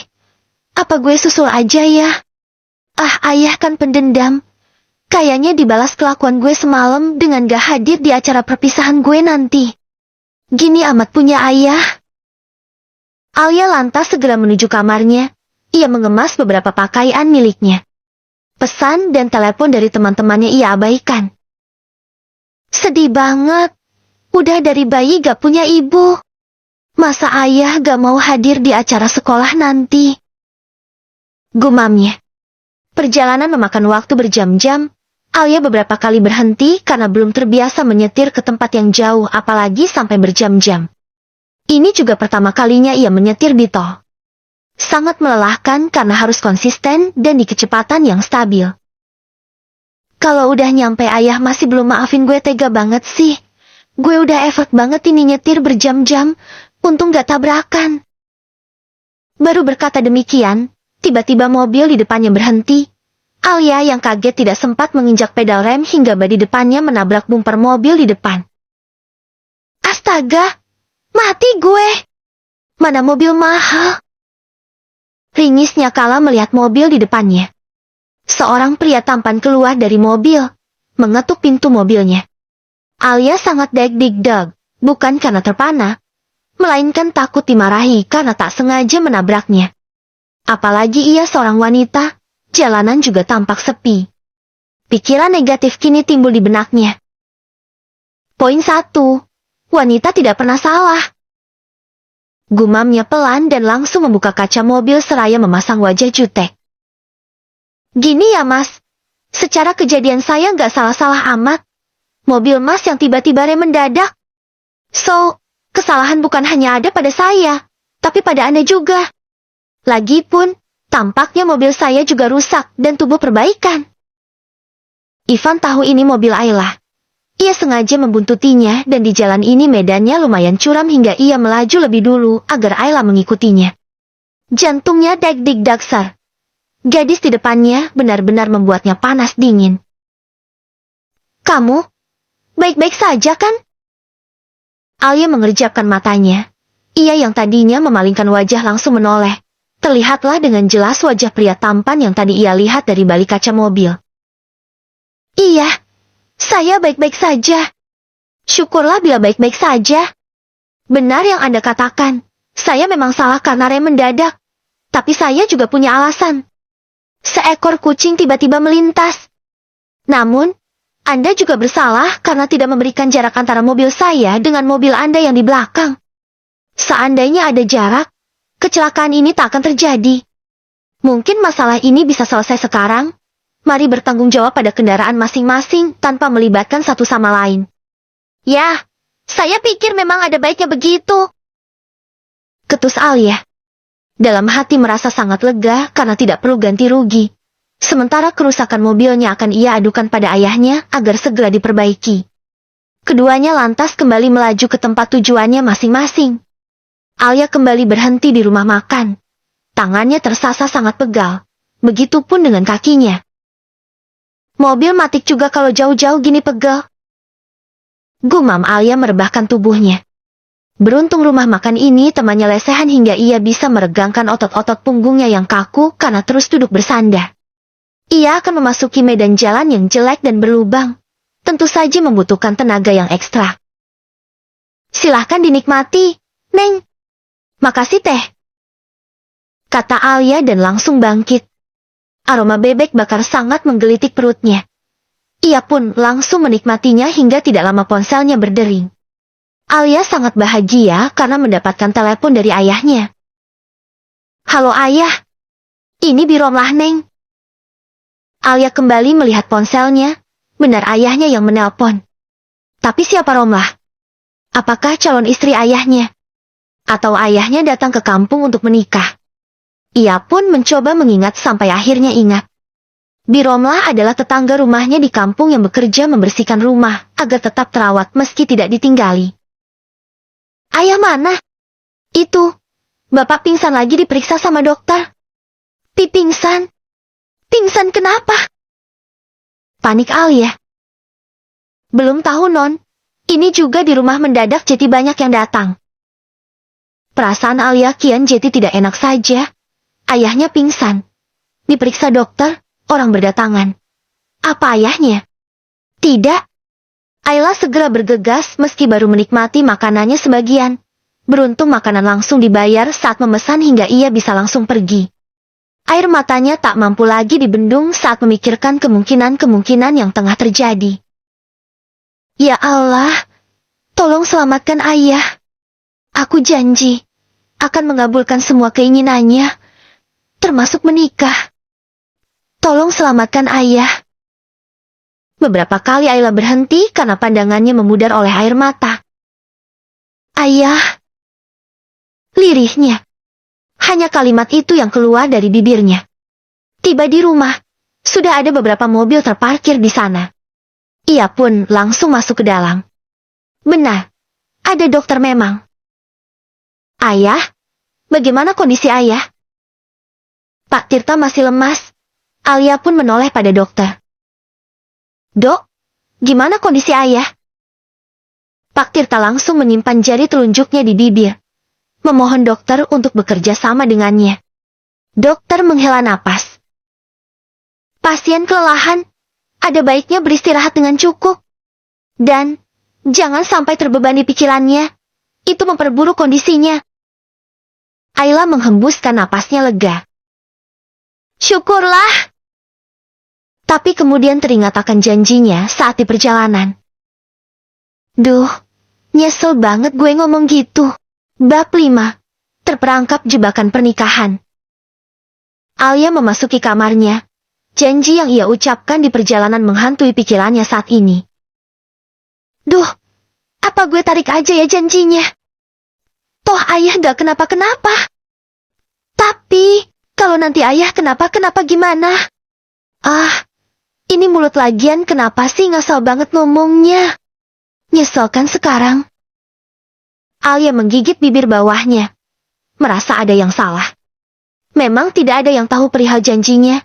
Apa gue susul aja ya? Ayah kan pendendam. Kayaknya dibalas kelakuan gue semalam dengan gak hadir di acara perpisahan gue nanti. Gini amat punya ayah. Alia lantas segera menuju kamarnya. Ia mengemas beberapa pakaian miliknya. Pesan dan telepon dari teman-temannya ia abaikan. Sedih banget. Udah dari bayi gak punya ibu. Masa ayah gak mau hadir di acara sekolah nanti? Gumamnya. Perjalanan memakan waktu berjam-jam. Alia beberapa kali berhenti karena belum terbiasa menyetir ke tempat yang jauh apalagi sampai berjam-jam. Ini juga pertama kalinya ia menyetir di tol. Sangat melelahkan karena harus konsisten dan di kecepatan yang stabil. Kalau udah nyampe ayah masih belum maafin gue, tega banget sih. Gue udah effort banget ini nyetir berjam-jam, untung gak tabrakan. Baru berkata demikian, tiba-tiba mobil di depannya berhenti. Alia yang kaget tidak sempat menginjak pedal rem hingga bodi depannya menabrak bumper mobil di depan. Astaga, mati gue. Mana mobil mahal? Ringisnya kala melihat mobil di depannya. Seorang pria tampan keluar dari mobil, mengetuk pintu mobilnya. Alia sangat deg-deg, bukan karena terpana, melainkan takut dimarahi karena tak sengaja menabraknya. Apalagi ia seorang wanita, jalanan juga tampak sepi. Pikiran negatif kini timbul di benaknya. Poin 1. Wanita tidak pernah salah. Gumamnya pelan dan langsung membuka kaca mobil seraya memasang wajah jutek. Gini ya mas, secara kejadian saya nggak salah-salah amat. Mobil mas yang tiba-tiba rem mendadak. So, kesalahan bukan hanya ada pada saya, tapi pada Anda juga. Lagipun, tampaknya mobil saya juga rusak dan tubuh perbaikan. Ivan tahu ini mobil Ayla. Ia sengaja membuntutinya dan di jalan ini medannya lumayan curam hingga ia melaju lebih dulu agar Ayla mengikutinya. Jantungnya deg-deg daksar. Gadis di depannya benar-benar membuatnya panas dingin. Kamu baik-baik saja kan? Alia mengerjapkan matanya. Ia yang tadinya memalingkan wajah langsung menoleh. Terlihatlah dengan jelas wajah pria tampan yang tadi ia lihat dari balik kaca mobil. Iya, saya baik-baik saja. Syukurlah bila baik-baik saja. Benar yang Anda katakan, saya memang salah karena rem mendadak. Tapi saya juga punya alasan. Seekor kucing tiba-tiba melintas. Namun, Anda juga bersalah karena tidak memberikan jarak antara mobil saya dengan mobil Anda yang di belakang. Seandainya ada jarak, kecelakaan ini tak akan terjadi. Mungkin masalah ini bisa selesai sekarang. Mari bertanggung jawab pada kendaraan masing-masing tanpa melibatkan satu sama lain. Ya, saya pikir memang ada baiknya begitu. Ketus Alia. Dalam hati merasa sangat lega karena tidak perlu ganti rugi. Sementara kerusakan mobilnya akan ia adukan pada ayahnya agar segera diperbaiki. Keduanya lantas kembali melaju ke tempat tujuannya masing-masing. Alia kembali berhenti di rumah makan. Tangannya tersasa sangat pegal. Begitupun dengan kakinya. Mobil matik juga kalau jauh-jauh gini pegal. Gumam Alia merebahkan tubuhnya. Beruntung rumah makan ini temannya lesehan hingga ia bisa meregangkan otot-otot punggungnya yang kaku karena terus duduk bersandar. Ia akan memasuki medan jalan yang jelek dan berlubang. Tentu saja membutuhkan tenaga yang ekstra. Silahkan dinikmati, Neng. Makasih teh. Kata Alia dan langsung bangkit. Aroma bebek bakar sangat menggelitik perutnya. Ia pun langsung menikmatinya hingga tidak lama ponselnya berdering. Alia sangat bahagia karena mendapatkan telepon dari ayahnya. Halo ayah. Ini Biromlah Neng. Alia kembali melihat ponselnya. Benar ayahnya yang menelpon. Tapi siapa Romlah? Apakah calon istri ayahnya? Atau ayahnya datang ke kampung untuk menikah? Ia pun mencoba mengingat sampai akhirnya ingat. Biromlah adalah tetangga rumahnya di kampung yang bekerja membersihkan rumah agar tetap terawat meski tidak ditinggali. Ayah mana? Itu. Bapak pingsan lagi diperiksa sama dokter. Pingsan? Pingsan kenapa? Panik Alia. Belum tahu non. Ini juga di rumah mendadak jadi banyak yang datang. Perasaan Alia kian jadi tidak enak saja. Ayahnya pingsan. Diperiksa dokter. Orang berdatangan. Apa ayahnya? Tidak. Ayla segera bergegas meski baru menikmati makanannya sebagian. Beruntung makanan langsung dibayar saat memesan hingga ia bisa langsung pergi. Air matanya tak mampu lagi dibendung saat memikirkan kemungkinan-kemungkinan yang tengah terjadi. Ya Allah, tolong selamatkan ayah. Aku janji akan mengabulkan semua keinginannya, termasuk menikah. Tolong selamatkan ayah. Beberapa kali Ayla berhenti karena pandangannya memudar oleh air mata. Ayah. Lirihnya. Hanya kalimat itu yang keluar dari bibirnya. Tiba di rumah, sudah ada beberapa mobil terparkir di sana. Ia pun langsung masuk ke dalam. Benar, ada dokter memang. Ayah, bagaimana kondisi ayah? Pak Tirta masih lemas. Alia pun menoleh pada dokter. Dok, gimana kondisi ayah? Pak Tirta langsung menyimpan jari telunjuknya di bibir. Memohon dokter untuk bekerja sama dengannya. Dokter menghela napas. Pasien kelelahan, ada baiknya beristirahat dengan cukup. Dan, jangan sampai terbebani pikirannya. Itu memperburuk kondisinya. Ayla menghembuskan napasnya lega. Syukurlah. Tapi kemudian teringat akan janjinya saat di perjalanan. Duh, nyesel banget gue ngomong gitu. Bab 5. Terperangkap jebakan pernikahan. Alia memasuki kamarnya. Janji yang ia ucapkan di perjalanan menghantui pikirannya saat ini. Duh, apa gue tarik aja ya janjinya? Toh ayah gak kenapa-kenapa. Tapi, kalau nanti ayah kenapa-kenapa gimana? Ini mulut lagian kenapa sih ngasal banget ngomongnya? Nyesel kan sekarang? Alia menggigit bibir bawahnya. Merasa ada yang salah. Memang tidak ada yang tahu perihal janjinya.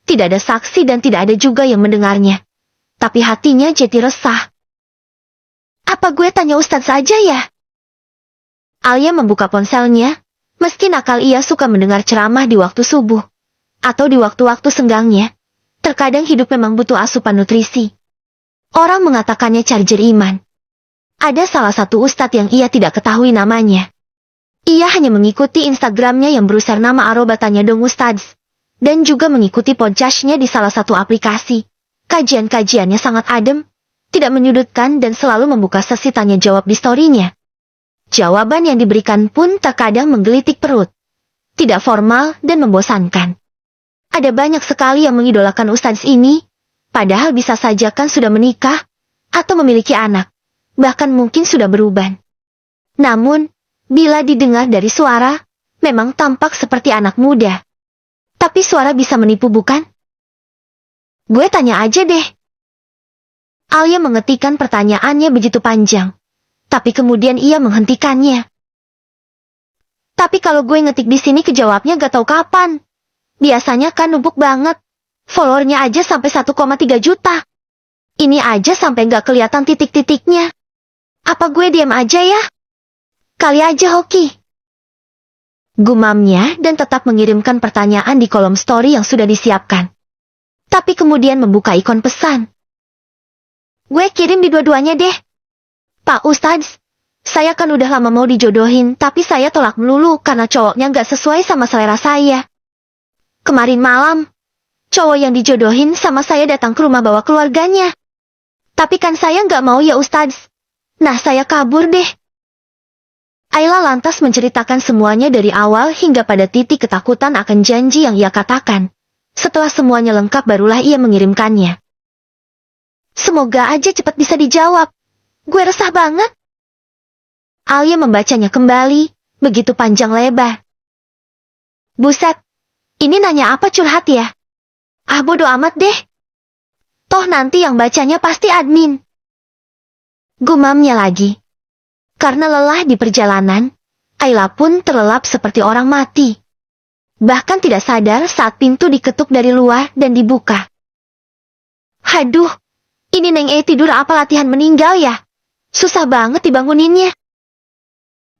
Tidak ada saksi dan tidak ada juga yang mendengarnya. Tapi hatinya jadi resah. Apa gue tanya Ustadz saja ya? Alia membuka ponselnya. Meski nakal ia suka mendengar ceramah di waktu subuh. Atau di waktu-waktu senggangnya. Terkadang hidup memang butuh asupan nutrisi. Orang mengatakannya charger iman. Ada salah satu ustadz yang ia tidak ketahui namanya. Ia hanya mengikuti Instagramnya yang beruser nama Tanya Dong Ustadz. Dan juga mengikuti podcastnya di salah satu aplikasi. Kajian-kajiannya sangat adem, tidak menyudutkan dan selalu membuka sesi tanya jawab di story-nya. Jawaban yang diberikan pun terkadang menggelitik perut. Tidak formal dan membosankan. Ada banyak sekali yang mengidolakan ustadz ini, padahal bisa saja kan sudah menikah, atau memiliki anak, bahkan mungkin sudah beruban. Namun, bila didengar dari suara, memang tampak seperti anak muda. Tapi suara bisa menipu bukan? Gue tanya aja deh. Alia mengetikkan pertanyaannya begitu panjang, tapi kemudian ia menghentikannya. Tapi kalau gue ngetik di sini kejawabnya gak tahu kapan. Biasanya kan numpuk banget. Followernya aja sampai 1,3 juta. Ini aja sampai gak kelihatan titik-titiknya. Apa gue diam aja ya? Kali aja hoki. Gumamnya dan tetap mengirimkan pertanyaan di kolom story yang sudah disiapkan. Tapi kemudian membuka ikon pesan. Gue kirim di dua-duanya deh. Pak Ustadz, saya kan udah lama mau dijodohin tapi saya tolak melulu karena cowoknya gak sesuai sama selera saya. Kemarin malam, cowok yang dijodohin sama saya datang ke rumah bawa keluarganya. Tapi kan saya nggak mau ya Ustadz. Nah saya kabur deh. Ayla lantas menceritakan semuanya dari awal hingga pada titik ketakutan akan janji yang ia katakan. Setelah semuanya lengkap barulah ia mengirimkannya. Semoga aja cepat bisa dijawab. Gue resah banget. Alia membacanya kembali, begitu panjang lebar. Buset. Ini nanya apa curhat ya? Ah, bodo amat deh. Toh nanti yang bacanya pasti admin. Gumamnya lagi. Karena lelah di perjalanan, Ayla pun terlelap seperti orang mati. Bahkan tidak sadar saat pintu diketuk dari luar dan dibuka. Haduh, ini Neng E tidur apa latihan meninggal ya? Susah banget dibanguninnya.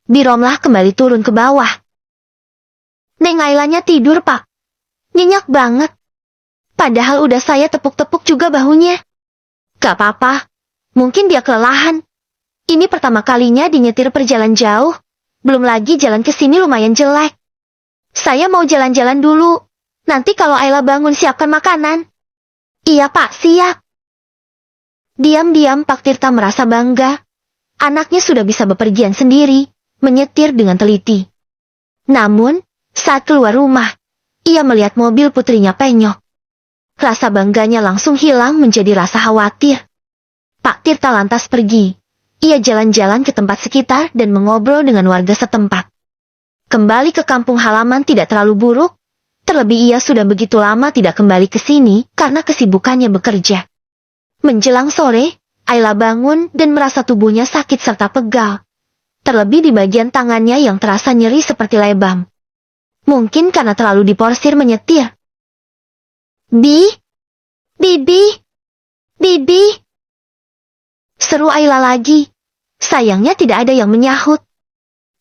Biromlah kembali turun ke bawah. Neng Aylanya tidur, Pak. Nyenyak banget. Padahal udah saya tepuk-tepuk juga bahunya. Gak apa-apa, mungkin dia kelelahan. Ini pertama kalinya dinyetir perjalanan jauh. Belum lagi jalan ke sini lumayan jelek. Saya mau jalan-jalan dulu. Nanti kalau Ayla bangun siapkan makanan. Iya Pak, siap. Diam-diam Pak Tirta merasa bangga. Anaknya sudah bisa bepergian sendiri, menyetir dengan teliti. Namun, saat keluar rumah, ia melihat mobil putrinya penyok. Rasa bangganya langsung hilang menjadi rasa khawatir. Pak Tirta lantas pergi. Ia jalan-jalan ke tempat sekitar dan mengobrol dengan warga setempat. Kembali ke kampung halaman tidak terlalu buruk, terlebih ia sudah begitu lama tidak kembali ke sini karena kesibukannya bekerja. Menjelang sore, Ayla bangun dan merasa tubuhnya sakit serta pegal. Terlebih di bagian tangannya yang terasa nyeri seperti lebam. Mungkin karena terlalu diporsir menyetir. Bibi, Bibi. Seru Ayla lagi. Sayangnya tidak ada yang menyahut.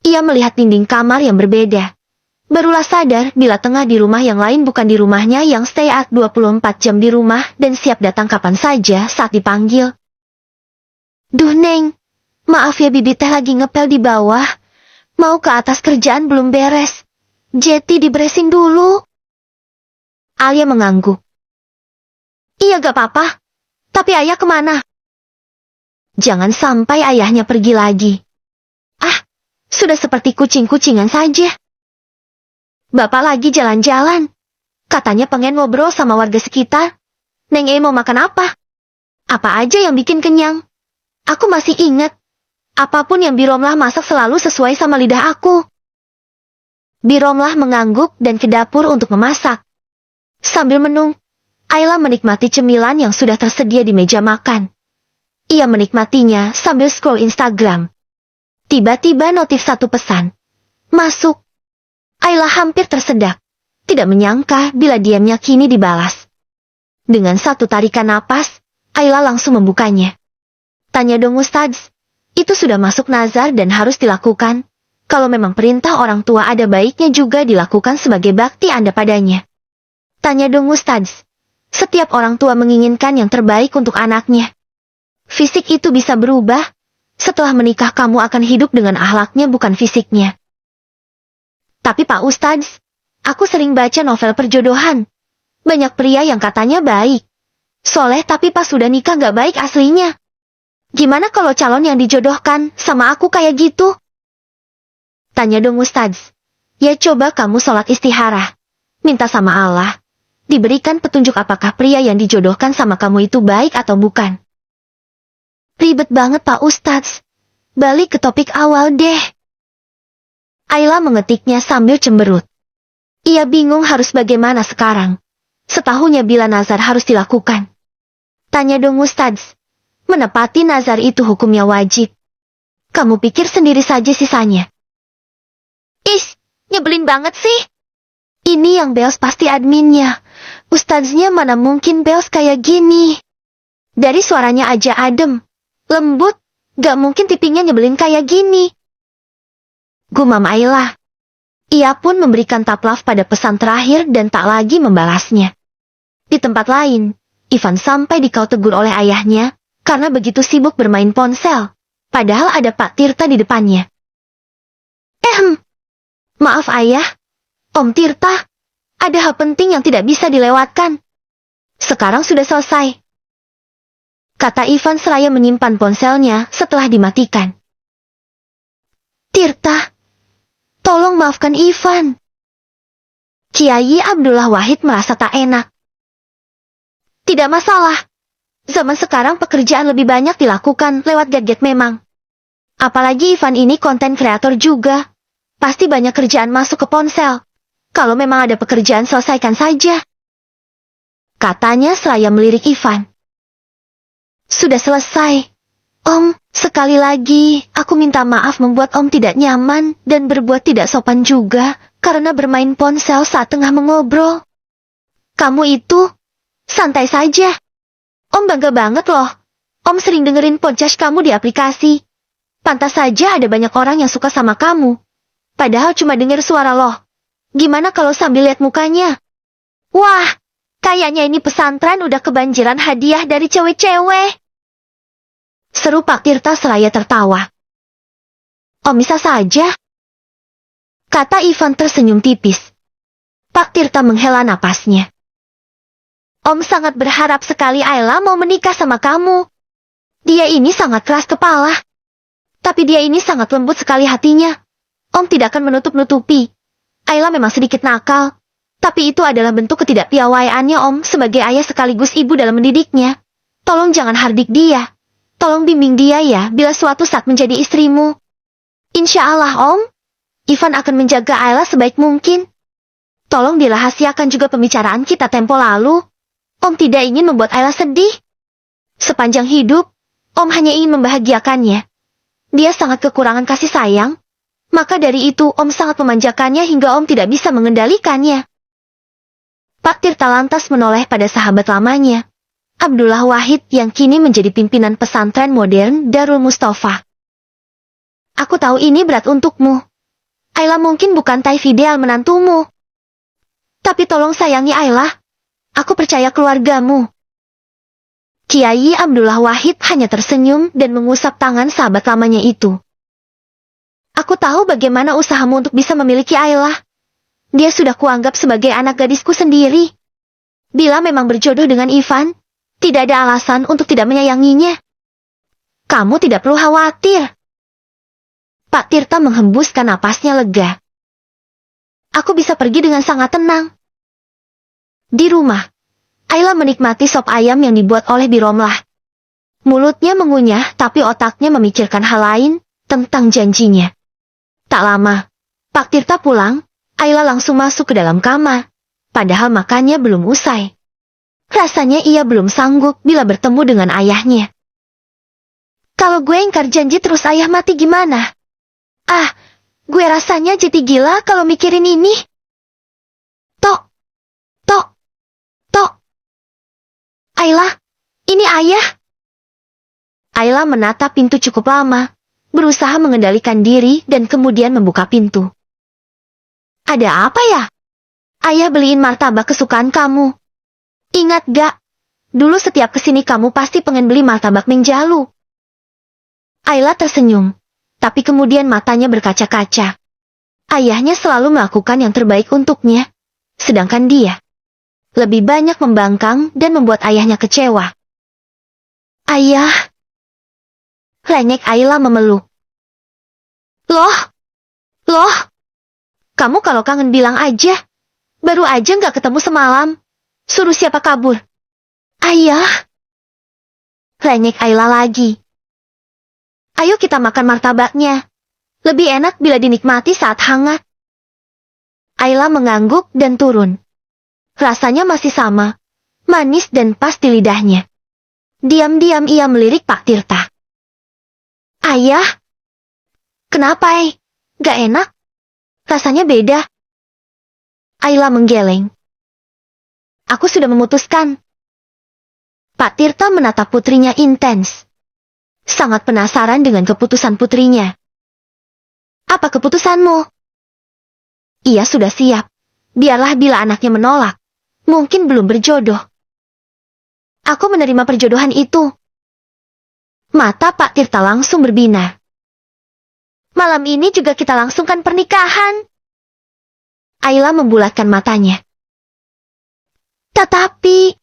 Ia melihat dinding kamar yang berbeda. Barulah sadar bila tengah di rumah yang lain bukan di rumahnya yang stay at 24 jam di rumah dan siap datang kapan saja saat dipanggil. Duh Neng, maaf ya Bibi teh lagi ngepel di bawah. Mau ke atas kerjaan belum beres. Jeti diberesin dulu. Alia mengangguk. Iya gak apa-apa. Tapi ayah kemana? Jangan sampai ayahnya pergi lagi. Ah, sudah seperti kucing-kucingan saja. Bapak lagi jalan-jalan. Katanya pengen ngobrol sama warga sekitar. Neng E mau makan apa? Apa aja yang bikin kenyang? Aku masih ingat. Apapun yang Biromlah masak selalu sesuai sama lidah aku. Biromlah mengangguk dan ke dapur untuk memasak. Sambil menung, Ayla menikmati cemilan yang sudah tersedia di meja makan. Ia menikmatinya sambil scroll Instagram. Tiba-tiba notif satu pesan. Masuk. Ayla hampir tersedak. Tidak menyangka bila diamnya kini dibalas. Dengan satu tarikan napas, Ayla langsung membukanya. Tanya dong Ustadz, itu sudah masuk nazar dan harus dilakukan. Kalau memang perintah orang tua ada baiknya juga dilakukan sebagai bakti Anda padanya. Tanya dong Ustadz, setiap orang tua menginginkan yang terbaik untuk anaknya. Fisik itu bisa berubah. Setelah menikah kamu akan hidup dengan akhlaknya bukan fisiknya. Tapi Pak Ustadz, aku sering baca novel perjodohan. Banyak pria yang katanya baik. Soleh tapi pas sudah nikah gak baik aslinya. Gimana kalau calon yang dijodohkan sama aku kayak gitu? Tanya dong Ustadz. Ya coba kamu sholat istikharah. Minta sama Allah. Diberikan petunjuk apakah pria yang dijodohkan sama kamu itu baik atau bukan. Ribet banget Pak Ustadz. Balik ke topik awal deh. Ayla mengetiknya sambil cemberut. Ia bingung harus bagaimana sekarang. Setahunnya bila nazar harus dilakukan. Tanya dong Ustadz. Menepati nazar itu hukumnya wajib. Kamu pikir sendiri saja sisanya. Is, nyebelin banget sih. Ini yang beos pasti adminnya. Ustadznya mana mungkin beos kayak gini. Dari suaranya aja adem. Lembut, gak mungkin tipingnya nyebelin kayak gini. Gumam Ayla. Ia pun memberikan taplaf pada pesan terakhir dan tak lagi membalasnya. Di tempat lain, Ivan sampai dikau tegur oleh ayahnya, karena begitu sibuk bermain ponsel. Padahal ada Pak Tirta di depannya. Maaf ayah, Om Tirta, ada hal penting yang tidak bisa dilewatkan. Sekarang sudah selesai. Kata Ivan seraya menyimpan ponselnya setelah dimatikan. Tirta, tolong maafkan Ivan. Kiai Abdullah Wahid merasa tak enak. Tidak masalah. Zaman sekarang pekerjaan lebih banyak dilakukan lewat gadget memang. Apalagi Ivan ini konten kreator juga. Pasti banyak kerjaan masuk ke ponsel. Kalau memang ada pekerjaan selesaikan saja. katanya seraya melirik Ivan. Sudah selesai. Om, sekali lagi, aku minta maaf membuat Om tidak nyaman dan berbuat tidak sopan juga karena bermain ponsel saat tengah mengobrol. Kamu itu, santai saja. Om bangga banget loh. Om sering dengerin podcast kamu di aplikasi. Pantas saja ada banyak orang yang suka sama kamu. Padahal cuma denger suara loh. Gimana kalau sambil lihat mukanya? Wah, kayaknya ini pesantren udah kebanjiran hadiah dari cewek-cewek. Seru Pak Tirta seraya tertawa. Om bisa saja, kata Ivan tersenyum tipis. Pak Tirta menghela napasnya. Om sangat berharap sekali Ayla mau menikah sama kamu. Dia ini sangat keras kepala. Tapi dia ini sangat lembut sekali hatinya. Om tidak akan menutup-nutupi. Ayla memang sedikit nakal. Tapi itu adalah bentuk ketidakpiawaiannya Om sebagai ayah sekaligus ibu dalam mendidiknya. Tolong jangan hardik dia. Tolong bimbing dia ya bila suatu saat menjadi istrimu. Insya Allah Om, Ivan akan menjaga Ayla sebaik mungkin. Tolong dirahasiakan juga pembicaraan kita tempo lalu. Om tidak ingin membuat Ayla sedih. Sepanjang hidup, Om hanya ingin membahagiakannya. Dia sangat kekurangan kasih sayang. Maka dari itu Om sangat memanjakannya hingga Om tidak bisa mengendalikannya. Pak Tirta lantas menoleh pada sahabat lamanya, Abdullah Wahid yang kini menjadi pimpinan pesantren modern Darul Mustafa. Aku tahu ini berat untukmu. Ayla mungkin bukan type ideal menantumu. Tapi tolong sayangi Ayla. Aku percaya keluargamu. Kiai Abdullah Wahid hanya tersenyum dan mengusap tangan sahabat lamanya itu. Aku tahu bagaimana usahamu untuk bisa memiliki Ayla. Dia sudah kuanggap sebagai anak gadisku sendiri. Bila memang berjodoh dengan Ivan, tidak ada alasan untuk tidak menyayanginya. Kamu tidak perlu khawatir. Pak Tirta menghembuskan napasnya lega. Aku bisa pergi dengan sangat tenang. Di rumah, Ayla menikmati sop ayam yang dibuat oleh Biromlah. Mulutnya mengunyah tapi otaknya memikirkan hal lain tentang janjinya. Tak lama, Pak Tirta pulang, Ayla langsung masuk ke dalam kamar, padahal makannya belum usai. Rasanya ia belum sanggup bila bertemu dengan ayahnya. Kalau gue ingkar janji terus ayah mati gimana? Ah, gue rasanya jadi gila kalau mikirin ini. Tok, tok, tok. Ayla, ini ayah. Ayla menatap pintu cukup lama, berusaha mengendalikan diri dan kemudian membuka pintu. Ada apa ya? Ayah beliin martabak kesukaan kamu. Ingat gak? Dulu setiap kesini kamu pasti pengen beli martabak Menjalu. Ayla tersenyum, tapi kemudian matanya berkaca-kaca. Ayahnya selalu melakukan yang terbaik untuknya, sedangkan dia lebih banyak membangkang dan membuat ayahnya kecewa. Ayah. Lenyek Ayla memeluk. Loh. Kamu kalau kangen bilang aja. Baru aja nggak ketemu semalam. Suruh siapa kabur? Ayah. Lenyek Ayla lagi. Ayo kita makan martabaknya. Lebih enak bila dinikmati saat hangat. Ayla mengangguk dan turun. Rasanya masih sama. Manis dan pas di lidahnya. Diam-diam ia melirik Pak Tirta. Ayah. Kenapa, Gak enak? Rasanya beda. Ayla menggeleng. Aku sudah memutuskan. Pak Tirta menatap putrinya intens. Sangat penasaran dengan keputusan putrinya. Apa keputusanmu? Ia sudah siap. Biarlah bila anaknya menolak. Mungkin belum berjodoh. Aku menerima perjodohan itu. Mata Pak Tirta langsung berbinar. Malam ini juga kita langsungkan pernikahan. Ayla membulatkan matanya. Tetapi...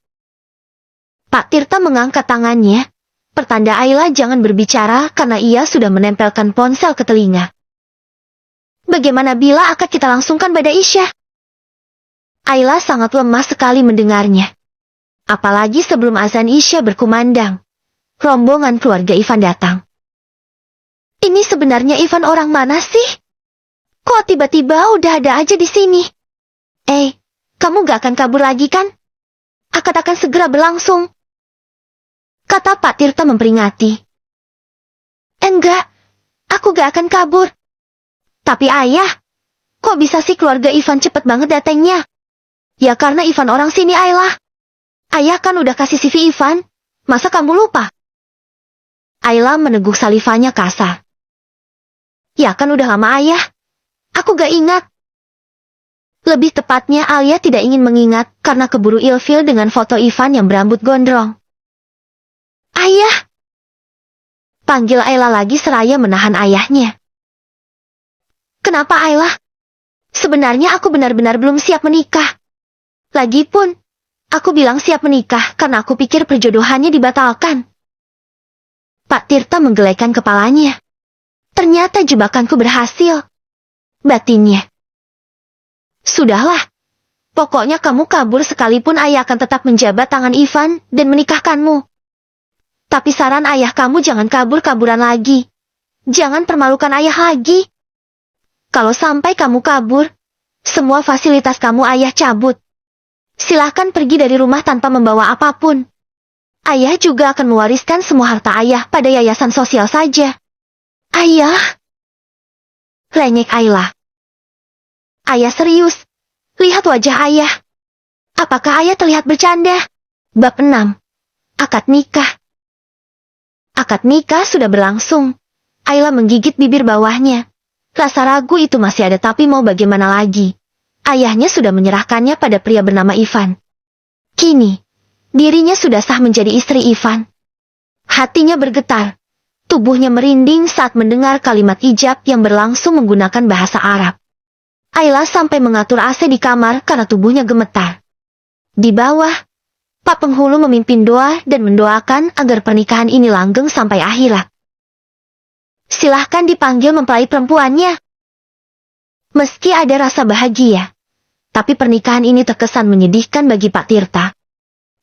Pak Tirta mengangkat tangannya, pertanda Ayla jangan berbicara karena ia sudah menempelkan ponsel ke telinga. Bagaimana bila akad kita langsungkan pada Isya? Ayla sangat lemah sekali mendengarnya. Apalagi sebelum azan Isya berkumandang. Rombongan keluarga Ivan datang. Ini sebenarnya Ivan orang mana sih? Kok tiba-tiba udah ada aja di sini? Kamu gak akan kabur lagi kan? akad akan segera berlangsung. Kata Pak Tirta memperingati. Enggak, aku gak akan kabur. Tapi ayah, kok bisa sih keluarga Ivan cepet banget datangnya? Ya karena Ivan orang sini, Ayla. Ayah kan udah kasih CV Ivan, masa kamu lupa? Ayla meneguk salivanya kasar. Ya kan udah lama ayah, aku gak ingat. Lebih tepatnya Alia tidak ingin mengingat karena keburu ilfil dengan foto Ivan yang berambut gondrong. Ayah! Panggil Ayla lagi seraya menahan ayahnya. Kenapa Ayla? Sebenarnya aku benar-benar belum siap menikah. Lagipun, aku bilang siap menikah karena aku pikir perjodohannya dibatalkan. Pak Tirta menggelengkan kepalanya. Ternyata jebakanku berhasil. Batinnya. Sudahlah. Pokoknya kamu kabur sekalipun ayah akan tetap menjabat tangan Ivan dan menikahkanmu. Tapi saran ayah kamu jangan kabur-kaburan lagi. Jangan permalukan ayah lagi. Kalau sampai kamu kabur, semua fasilitas kamu ayah cabut. Silahkan pergi dari rumah tanpa membawa apapun. Ayah juga akan mewariskan semua harta ayah pada yayasan sosial saja. Ayah? Lenyek Ayla. Ayah serius. Lihat wajah ayah. Apakah ayah terlihat bercanda? Bab 6. Akad nikah. Akad nikah sudah berlangsung. Ayla menggigit bibir bawahnya. Rasa ragu itu masih ada tapi mau bagaimana lagi. Ayahnya sudah menyerahkannya pada pria bernama Ivan. Kini, dirinya sudah sah menjadi istri Ivan. Hatinya bergetar. Tubuhnya merinding saat mendengar kalimat ijab yang berlangsung menggunakan bahasa Arab. Ayla sampai mengatur AC di kamar karena tubuhnya gemetar. Di bawah, Pak Penghulu memimpin doa dan mendoakan agar pernikahan ini langgeng sampai akhirat. Silahkan dipanggil mempelai perempuannya. Meski ada rasa bahagia, tapi pernikahan ini terkesan menyedihkan bagi Pak Tirta.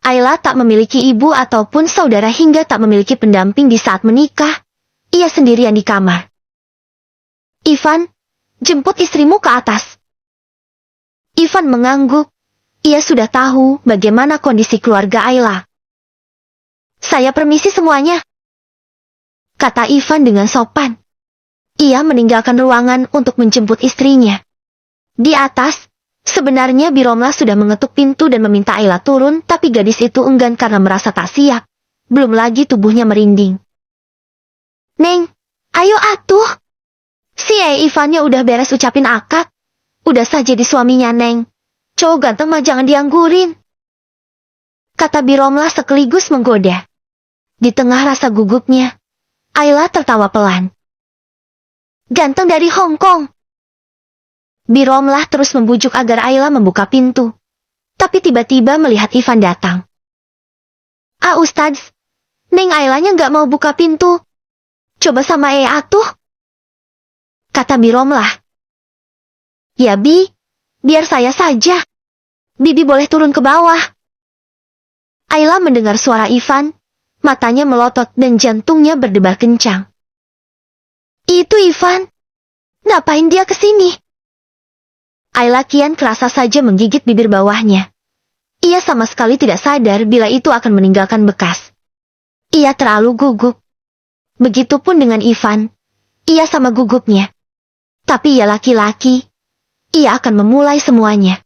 Ayla tak memiliki ibu ataupun saudara hingga tak memiliki pendamping di saat menikah. Ia sendirian di kamar. Ivan, jemput istrimu ke atas. Ivan mengangguk. Ia sudah tahu bagaimana kondisi keluarga Ayla. Saya permisi semuanya, kata Ivan dengan sopan. Ia meninggalkan ruangan untuk menjemput istrinya. Di atas, sebenarnya Biromlah sudah mengetuk pintu dan meminta Ayla turun, tapi gadis itu enggan karena merasa tak siap. Belum lagi tubuhnya merinding. Neng, ayo atuh. Si Ivannya udah beres ucapin akad. Udah saja di suaminya, Neng. Cowok ganteng mah jangan dianggurin, kata Biromlah sekaligus menggoda. Di tengah rasa gugupnya, Ayla tertawa pelan. Ganteng dari Hong Kong. Biromlah terus membujuk agar Ayla membuka pintu. Tapi tiba-tiba melihat Ivan datang. Ah Ustadz, Neng Aylanya nggak mau buka pintu. Coba sama atuh, kata Biromlah. Ya Bi, biar saya saja. Bibi boleh turun ke bawah. Ayla mendengar suara Ivan, matanya melotot dan jantungnya berdebar kencang. Itu Ivan. Ngapain dia kesini? Ayla kian kerasa saja menggigit bibir bawahnya. Ia sama sekali tidak sadar bila itu akan meninggalkan bekas. Ia terlalu gugup. Begitupun dengan Ivan. Ia sama gugupnya. Tapi ia laki-laki. Ia akan memulai semuanya.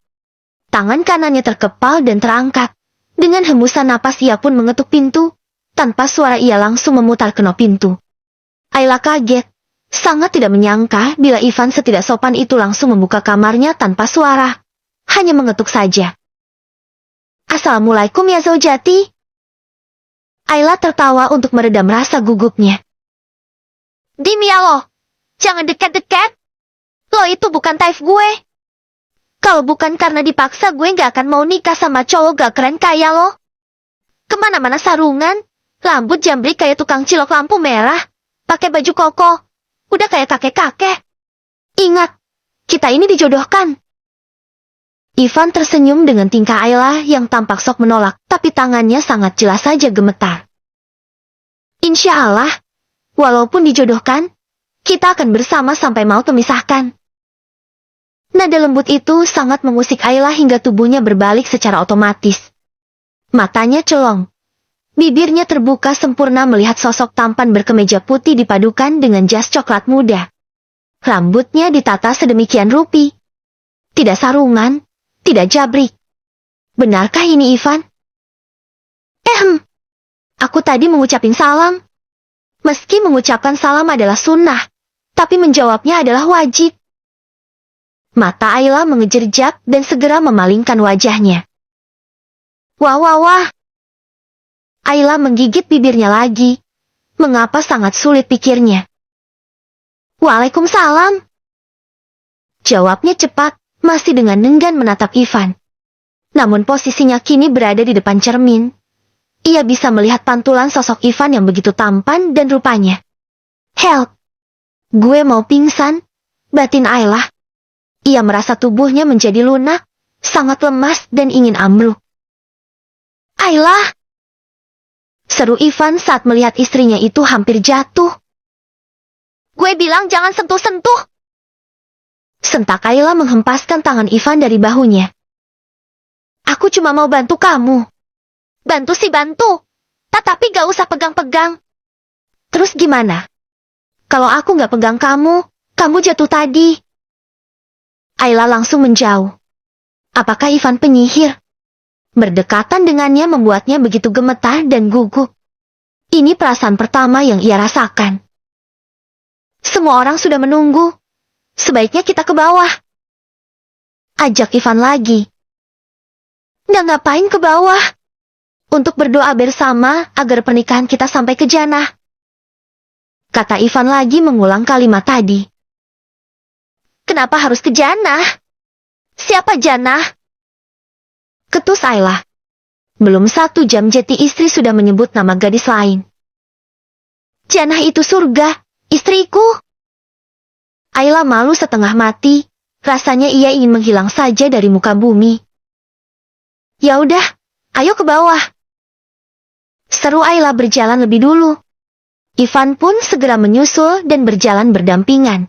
Tangan kanannya terkepal dan terangkat. Dengan hembusan napas ia pun mengetuk pintu. Tanpa suara ia langsung memutar kenop pintu. Ayla kaget. Sangat tidak menyangka bila Ivan setidak sopan itu langsung membuka kamarnya tanpa suara. Hanya mengetuk saja. Assalamualaikum ya Zaujati. Ayla tertawa untuk meredam rasa gugupnya. Dim ya lo. Jangan dekat-dekat. Lo itu bukan type gue. Kalau bukan karena dipaksa gue gak akan mau nikah sama cowok gak keren kayak lo. Kemana-mana sarungan. Rambut jambrik kayak tukang cilok lampu merah. Pakai baju koko. Udah kayak kakek-kakek. Ingat, kita ini dijodohkan. Ivan tersenyum dengan tingkah Ayla yang tampak sok menolak, tapi tangannya sangat jelas saja gemetar. Insya Allah, walaupun dijodohkan, kita akan bersama sampai maut memisahkan. Nada lembut itu sangat mengusik Ayla hingga tubuhnya berbalik secara otomatis. Matanya celong. Bibirnya terbuka sempurna melihat sosok tampan berkemeja putih dipadukan dengan jas coklat muda. Rambutnya ditata sedemikian rupi. Tidak sarungan, tidak jabrik. Benarkah ini Ivan? Aku tadi mengucapin salam. Meski mengucapkan salam adalah sunnah, tapi menjawabnya adalah wajib. Mata Ayla mengejerjak dan segera memalingkan wajahnya. Wah. Ayla menggigit bibirnya lagi. Mengapa sangat sulit pikirnya? Waalaikumsalam. Jawabnya cepat, masih dengan enggan menatap Ivan. Namun posisinya kini berada di depan cermin. Ia bisa melihat pantulan sosok Ivan yang begitu tampan dan rupanya. Help! Gue mau pingsan, batin Ayla. Ia merasa tubuhnya menjadi lunak, sangat lemas dan ingin ambruk. Ayla! Seru Ivan saat melihat istrinya itu hampir jatuh. Gue bilang jangan sentuh-sentuh! Sentak Ayla menghempaskan tangan Ivan dari bahunya. Aku cuma mau bantu kamu. Bantu sih bantu, tetapi gak usah pegang-pegang. Terus gimana? Kalau aku gak pegang kamu, kamu jatuh tadi. Ayla langsung menjauh. Apakah Ivan penyihir? Berdekatan dengannya membuatnya begitu gemetar dan gugup. Ini perasaan pertama yang ia rasakan. Semua orang sudah menunggu. Sebaiknya kita ke bawah. Ajak Ivan lagi. Nggak ngapain ke bawah. Untuk berdoa bersama agar pernikahan kita sampai ke jannah. Kata Ivan lagi mengulang kalimat tadi. Kenapa harus ke jannah? Siapa jannah? Ketus Ayla. Belum 1 jam jeti istri sudah menyebut nama gadis lain. Jannah itu surga, istriku. Ayla malu setengah mati, rasanya ia ingin menghilang saja dari muka bumi. Ya udah, ayo ke bawah. Seru Ayla berjalan lebih dulu. Ivan pun segera menyusul dan berjalan berdampingan.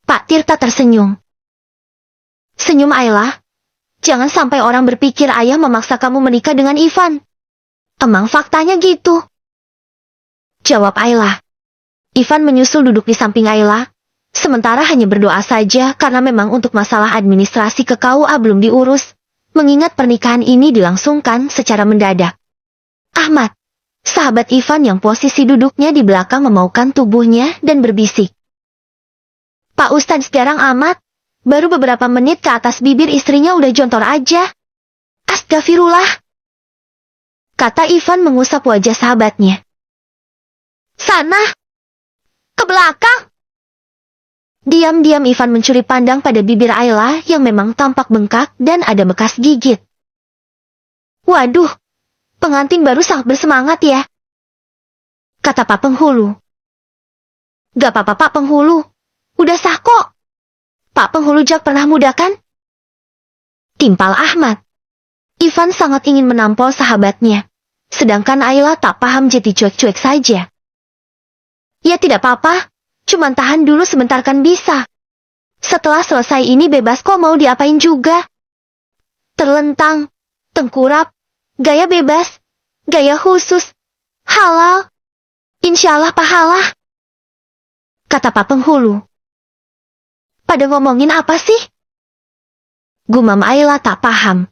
Pak Tirta tersenyum. Senyum Ayla. Jangan sampai orang berpikir ayah memaksa kamu menikah dengan Ivan. Emang faktanya gitu. Jawab Ayla. Ivan menyusul duduk di samping Ayla. Sementara hanya berdoa saja karena memang untuk masalah administrasi ke KUA belum diurus. Mengingat pernikahan ini dilangsungkan secara mendadak. Ahmad, sahabat Ivan yang posisi duduknya di belakang memaukan tubuhnya dan berbisik. Pak Ustadz jarang amat. Baru beberapa menit ke atas bibir istrinya udah jontor aja. Astagfirullah. Kata Ivan mengusap wajah sahabatnya. Sana. Ke belakang. Diam-diam Ivan mencuri pandang pada bibir Ayla yang memang tampak bengkak dan ada bekas gigit. Waduh, pengantin baru sangat bersemangat ya. Kata Pak Penghulu. Gak apa-apa Pak Penghulu. Udah sah kok. Pak Penghulu Jak pernah muda kan? Timpal Ahmad. Ivan sangat ingin menampol sahabatnya. Sedangkan Ayla tak paham jadi cuek-cuek saja. Ya tidak apa-apa. Cuman tahan dulu sebentar kan bisa. Setelah selesai ini bebas kok mau diapain juga. Terlentang, tengkurap, gaya bebas, gaya khusus, halal. Insya Allah pahala. Kata Pak Penghulu. Pada ngomongin apa sih? Gumam Ayla tak paham.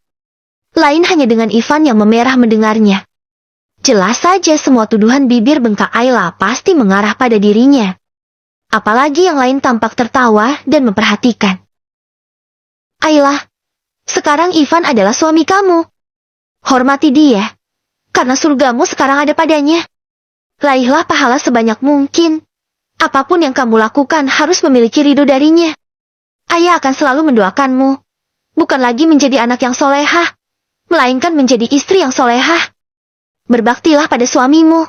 Lain hanya dengan Ivan yang memerah mendengarnya. Jelas saja semua tuduhan bibir bengkak Ayla pasti mengarah pada dirinya. Apalagi yang lain tampak tertawa dan memperhatikan. Ayla, sekarang Ivan adalah suami kamu. Hormati dia, karena surgamu sekarang ada padanya. Raihlah pahala sebanyak mungkin. Apapun yang kamu lakukan harus memiliki ridho darinya. Ayah akan selalu mendoakanmu. Bukan lagi menjadi anak yang solehah, melainkan menjadi istri yang solehah. Berbaktilah pada suamimu.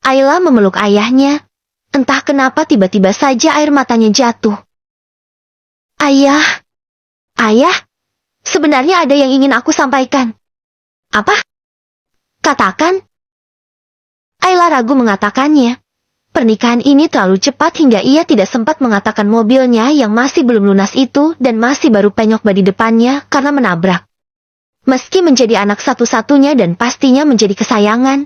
Ayla memeluk ayahnya. Entah kenapa tiba-tiba saja air matanya jatuh. Ayah. Ayah, sebenarnya ada yang ingin aku sampaikan. Apa? Katakan. Ayla ragu mengatakannya. Pernikahan ini terlalu cepat hingga ia tidak sempat mengatakan mobilnya yang masih belum lunas itu dan masih baru penyok badi depannya karena menabrak. Meski menjadi anak satu-satunya dan pastinya menjadi kesayangan,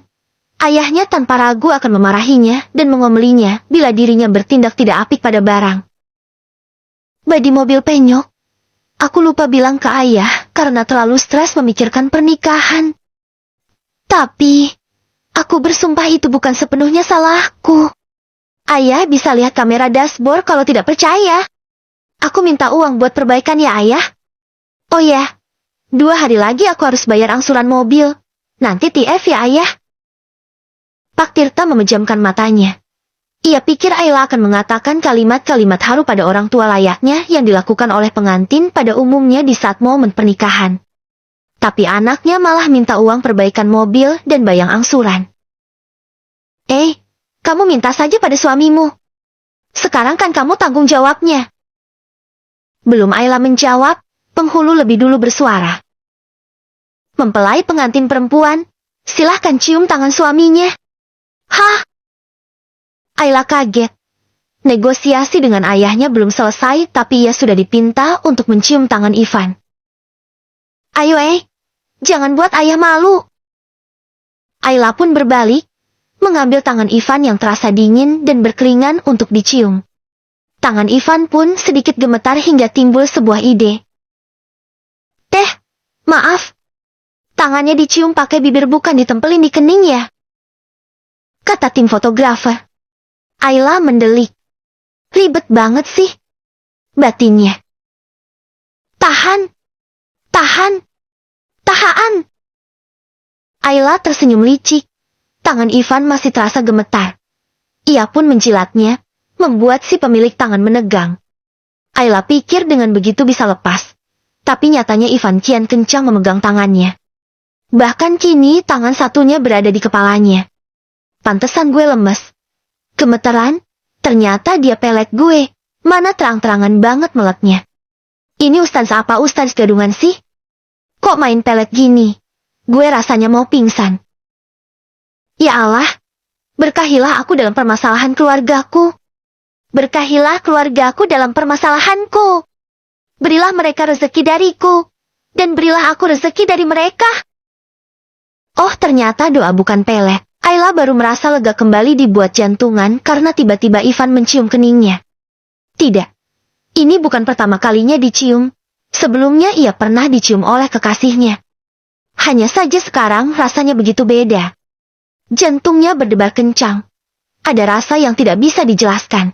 ayahnya tanpa ragu akan memarahinya dan mengomelinya bila dirinya bertindak tidak apik pada barang. Badi mobil penyok. Aku lupa bilang ke ayah karena terlalu stres memikirkan pernikahan. Tapi, aku bersumpah itu bukan sepenuhnya salahku. Ayah bisa lihat kamera dashboard kalau tidak percaya. Aku minta uang buat perbaikan ya ayah. Oh ya, 2 hari lagi aku harus bayar angsuran mobil. Nanti TF ya ayah. Pak Tirta memejamkan matanya. Ia pikir Ayla akan mengatakan kalimat-kalimat haru pada orang tua layaknya yang dilakukan oleh pengantin pada umumnya di saat momen pernikahan. Tapi anaknya malah minta uang perbaikan mobil dan bayang angsuran. Kamu minta saja pada suamimu. Sekarang kan kamu tanggung jawabnya. Belum Ayla menjawab, penghulu lebih dulu bersuara. Mempelai pengantin perempuan, silahkan cium tangan suaminya. Hah? Ayla kaget. Negosiasi dengan ayahnya belum selesai tapi ia sudah dipinta untuk mencium tangan Ivan. Ayo jangan buat ayah malu. Ayla pun berbalik, mengambil tangan Ivan yang terasa dingin dan berkeringan untuk dicium. Tangan Ivan pun sedikit gemetar hingga timbul sebuah ide. Maaf. Tangannya dicium pakai bibir bukan ditempelin di kening ya? Kata tim fotografer. Ayla mendelik. Ribet banget sih. Batinnya. Tahan. Ayla tersenyum licik. Tangan Ivan masih terasa gemetar. Ia pun menjilatnya, membuat si pemilik tangan menegang. Ayla pikir dengan begitu bisa lepas. Tapi nyatanya Ivan kian kencang memegang tangannya. Bahkan kini tangan satunya berada di kepalanya. Pantesan gue lemes. Gemeteran, ternyata dia pelet gue. Mana terang-terangan banget meletnya. Ini ustaz apa ustaz gadungan sih? Kok main pelet gini? Gue rasanya mau pingsan. Ya Allah, berkahilah aku dalam permasalahan keluargaku. Berkahilah keluargaku dalam permasalahanku. Berilah mereka rezeki dariku. Dan berilah aku rezeki dari mereka. Oh ternyata doa bukan pelet. Ayla baru merasa lega kembali dibuat jantungan karena tiba-tiba Ivan mencium keningnya. Tidak. Ini bukan pertama kalinya dicium. Sebelumnya ia pernah dicium oleh kekasihnya. Hanya saja sekarang rasanya begitu beda. Jantungnya berdebar kencang. Ada rasa yang tidak bisa dijelaskan.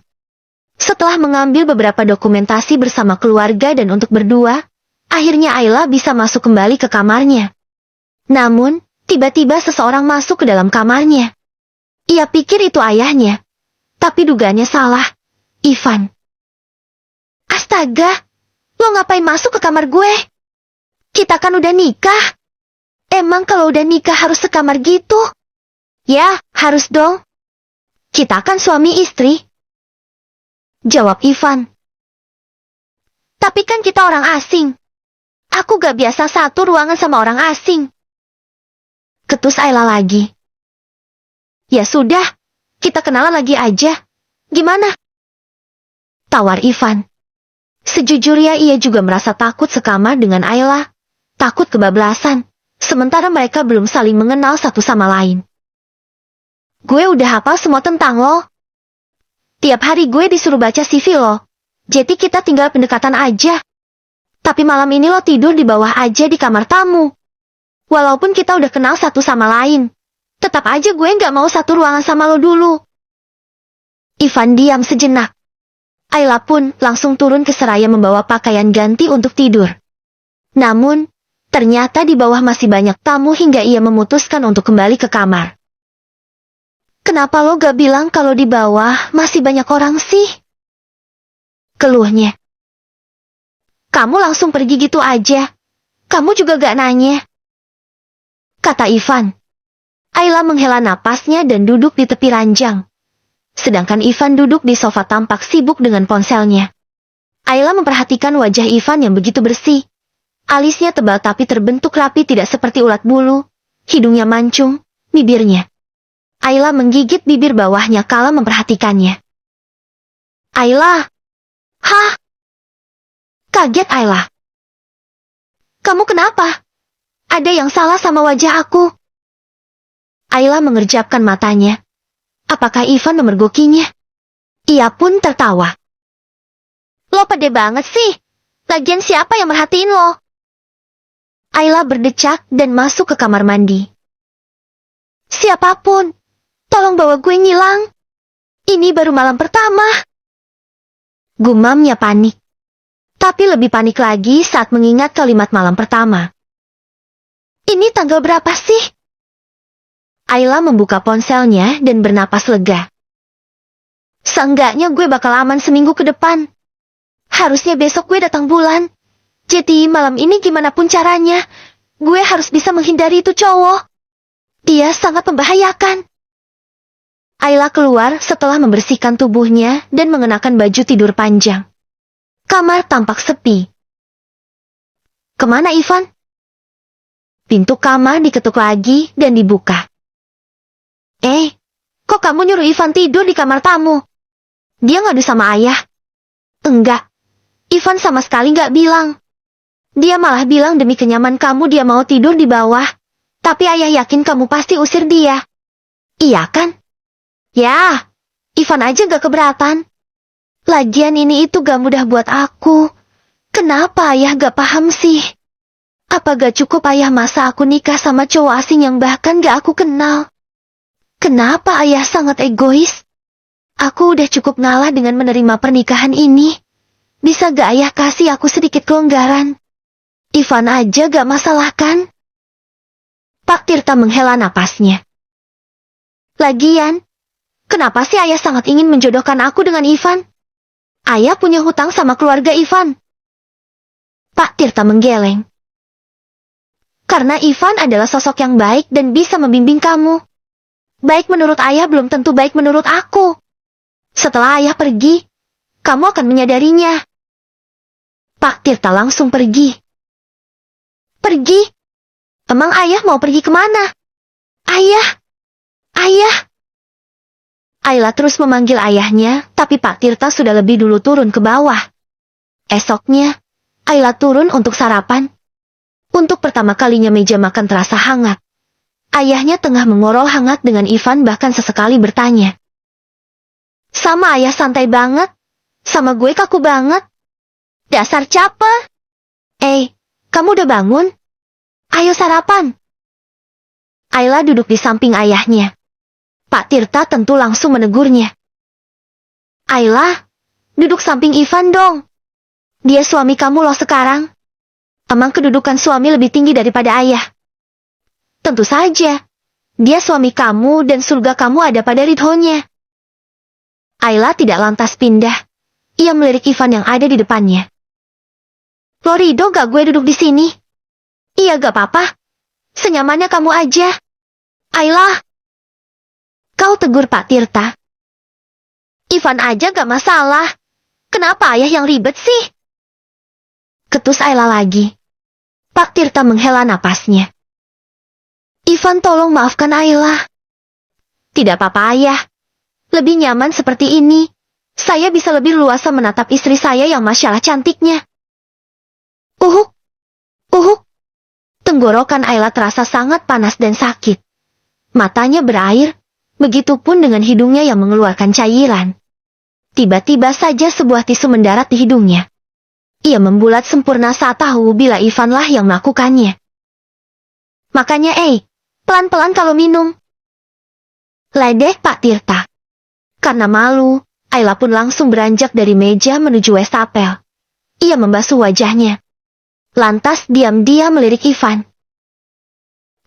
Setelah mengambil beberapa dokumentasi bersama keluarga dan untuk berdua, akhirnya Ayla bisa masuk kembali ke kamarnya. Namun, tiba-tiba seseorang masuk ke dalam kamarnya. Ia pikir itu ayahnya. Tapi dugaannya salah. Ivan. Astaga, lo ngapain masuk ke kamar gue? Kita kan udah nikah. Emang kalau udah nikah harus sekamar gitu? Ya, harus dong. Kita kan suami istri. Jawab Ivan. Tapi kan kita orang asing. Aku gak biasa satu ruangan sama orang asing. Ketus Ayla lagi. Ya sudah, kita kenalan lagi aja. Gimana? Tawar Ivan. Sejujurnya ia juga merasa takut sekamar dengan Ayla. Takut kebablasan. Sementara mereka belum saling mengenal satu sama lain. Gue udah hafal semua tentang lo. Tiap hari gue disuruh baca CV lo. Jadi kita tinggal pendekatan aja. Tapi malam ini lo tidur di bawah aja di kamar tamu. Walaupun kita udah kenal satu sama lain, tetap aja gue nggak mau satu ruangan sama lo dulu. Ivan diam sejenak. Ayla pun langsung turun ke seraya membawa pakaian ganti untuk tidur. Namun, ternyata di bawah masih banyak tamu hingga ia memutuskan untuk kembali ke kamar. Kenapa lo gak bilang kalau di bawah masih banyak orang sih? Keluhnya. Kamu langsung pergi gitu aja. Kamu juga gak nanya. Kata Ivan. Ayla menghela napasnya dan duduk di tepi ranjang. Sedangkan Ivan duduk di sofa tampak sibuk dengan ponselnya. Ayla memperhatikan wajah Ivan yang begitu bersih. Alisnya tebal tapi terbentuk rapi tidak seperti ulat bulu. Hidungnya mancung, bibirnya. Ayla menggigit bibir bawahnya kala memperhatikannya. Ayla. Hah? Kaget Ayla. Kamu kenapa? Ada yang salah sama wajah aku. Ayla mengerjapkan matanya. Apakah Ivan memergokinya? Ia pun tertawa. Lo pede banget sih. Lagian siapa yang merhatiin lo? Ayla berdecak dan masuk ke kamar mandi. Siapapun, tolong bawa gue ngilang. Ini baru malam pertama. Gumamnya panik. Tapi lebih panik lagi saat mengingat kalimat malam pertama. Ini tanggal berapa sih? Ayla membuka ponselnya dan bernapas lega. Seenggaknya gue bakal aman seminggu ke depan. Harusnya besok gue datang bulan. Jadi malam ini gimana pun caranya, gue harus bisa menghindari itu cowok. Dia sangat membahayakan. Ayla keluar setelah membersihkan tubuhnya dan mengenakan baju tidur panjang. Kamar tampak sepi. Kemana Ivan? Pintu kamar diketuk lagi dan dibuka. Kok kamu nyuruh Ivan tidur di kamar tamu? Dia ngadu sama ayah? Enggak. Ivan sama sekali nggak bilang. Dia malah bilang demi kenyaman kamu dia mau tidur di bawah. Tapi ayah yakin kamu pasti usir dia. Iya kan? Ya, Ivan aja gak keberatan. Lagian ini itu gak mudah buat aku. Kenapa ayah gak paham sih? Apa gak cukup ayah masa aku nikah sama cowok asing yang bahkan gak aku kenal? Kenapa ayah sangat egois? Aku udah cukup ngalah dengan menerima pernikahan ini. Bisa gak ayah kasih aku sedikit kelonggaran? Ivan aja gak masalah kan? Pak Tirta menghela napasnya. Lagian, kenapa sih ayah sangat ingin menjodohkan aku dengan Ivan? Ayah punya hutang sama keluarga Ivan. Pak Tirta menggeleng. Karena Ivan adalah sosok yang baik dan bisa membimbing kamu. Baik menurut ayah belum tentu baik menurut aku. Setelah ayah pergi, kamu akan menyadarinya. Pak Tirta langsung pergi. Pergi? Emang ayah mau pergi kemana? Ayah! Ayah! Ayla terus memanggil ayahnya, tapi Pak Tirta sudah lebih dulu turun ke bawah. Esoknya, Ayla turun untuk sarapan. Untuk pertama kalinya meja makan terasa hangat. Ayahnya tengah mengorol hangat dengan Ivan bahkan sesekali bertanya. Sama ayah santai banget. Sama gue kaku banget. Dasar caper. Kamu udah bangun? Ayo sarapan. Ayla duduk di samping ayahnya. Pak Tirta tentu langsung menegurnya. Ayla, duduk samping Ivan dong. Dia suami kamu loh sekarang. Emang kedudukan suami lebih tinggi daripada ayah? Tentu saja. Dia suami kamu dan surga kamu ada pada ridhonya. Ayla tidak lantas pindah. Ia melirik Ivan yang ada di depannya. Lo ridho gak gue duduk di sini? Iya gak apa-apa. Senyamannya kamu aja. Ayla. Kau tegur Pak Tirta. Ivan aja gak masalah. Kenapa ayah yang ribet sih? Ketus Ayla lagi. Pak Tirta menghela napasnya. Ivan tolong maafkan Ayla. Tidak apa-apa ayah. Lebih nyaman seperti ini. Saya bisa lebih luasa menatap istri saya yang masyaAllah cantiknya. Uhuk. Uhuk. Tenggorokan Ayla terasa sangat panas dan sakit. Matanya berair. Begitupun dengan hidungnya yang mengeluarkan cairan. Tiba-tiba saja sebuah tisu mendarat di hidungnya. Ia membulat sempurna saat tahu bila Ivanlah yang melakukannya. Makanya pelan-pelan kalau minum. Ledeh Pak Tirta. Karena malu, Ayla pun langsung beranjak dari meja menuju wastafel. Ia membasuh wajahnya. Lantas diam-diam melirik Ivan.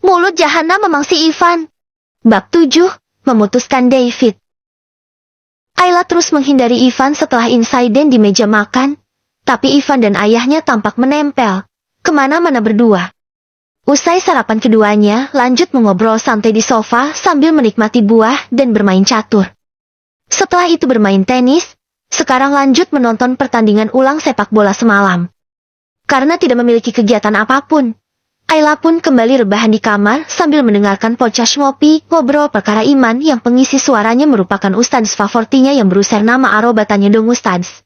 Mulut jahanam memang si Ivan. Bab 7. Memutuskan David. Ayla terus menghindari Ivan setelah insiden di meja makan, tapi Ivan dan ayahnya tampak menempel, kemana-mana berdua. Usai sarapan keduanya, lanjut mengobrol santai di sofa sambil menikmati buah dan bermain catur. Setelah itu bermain tenis, sekarang lanjut menonton pertandingan ulang sepak bola semalam. Karena tidak memiliki kegiatan apapun, Ayla pun kembali rebahan di kamar sambil mendengarkan podcast ngopi ngobrol perkara iman yang pengisi suaranya merupakan ustadz favoritnya yang berusaha nama arobatannya dong ustadz.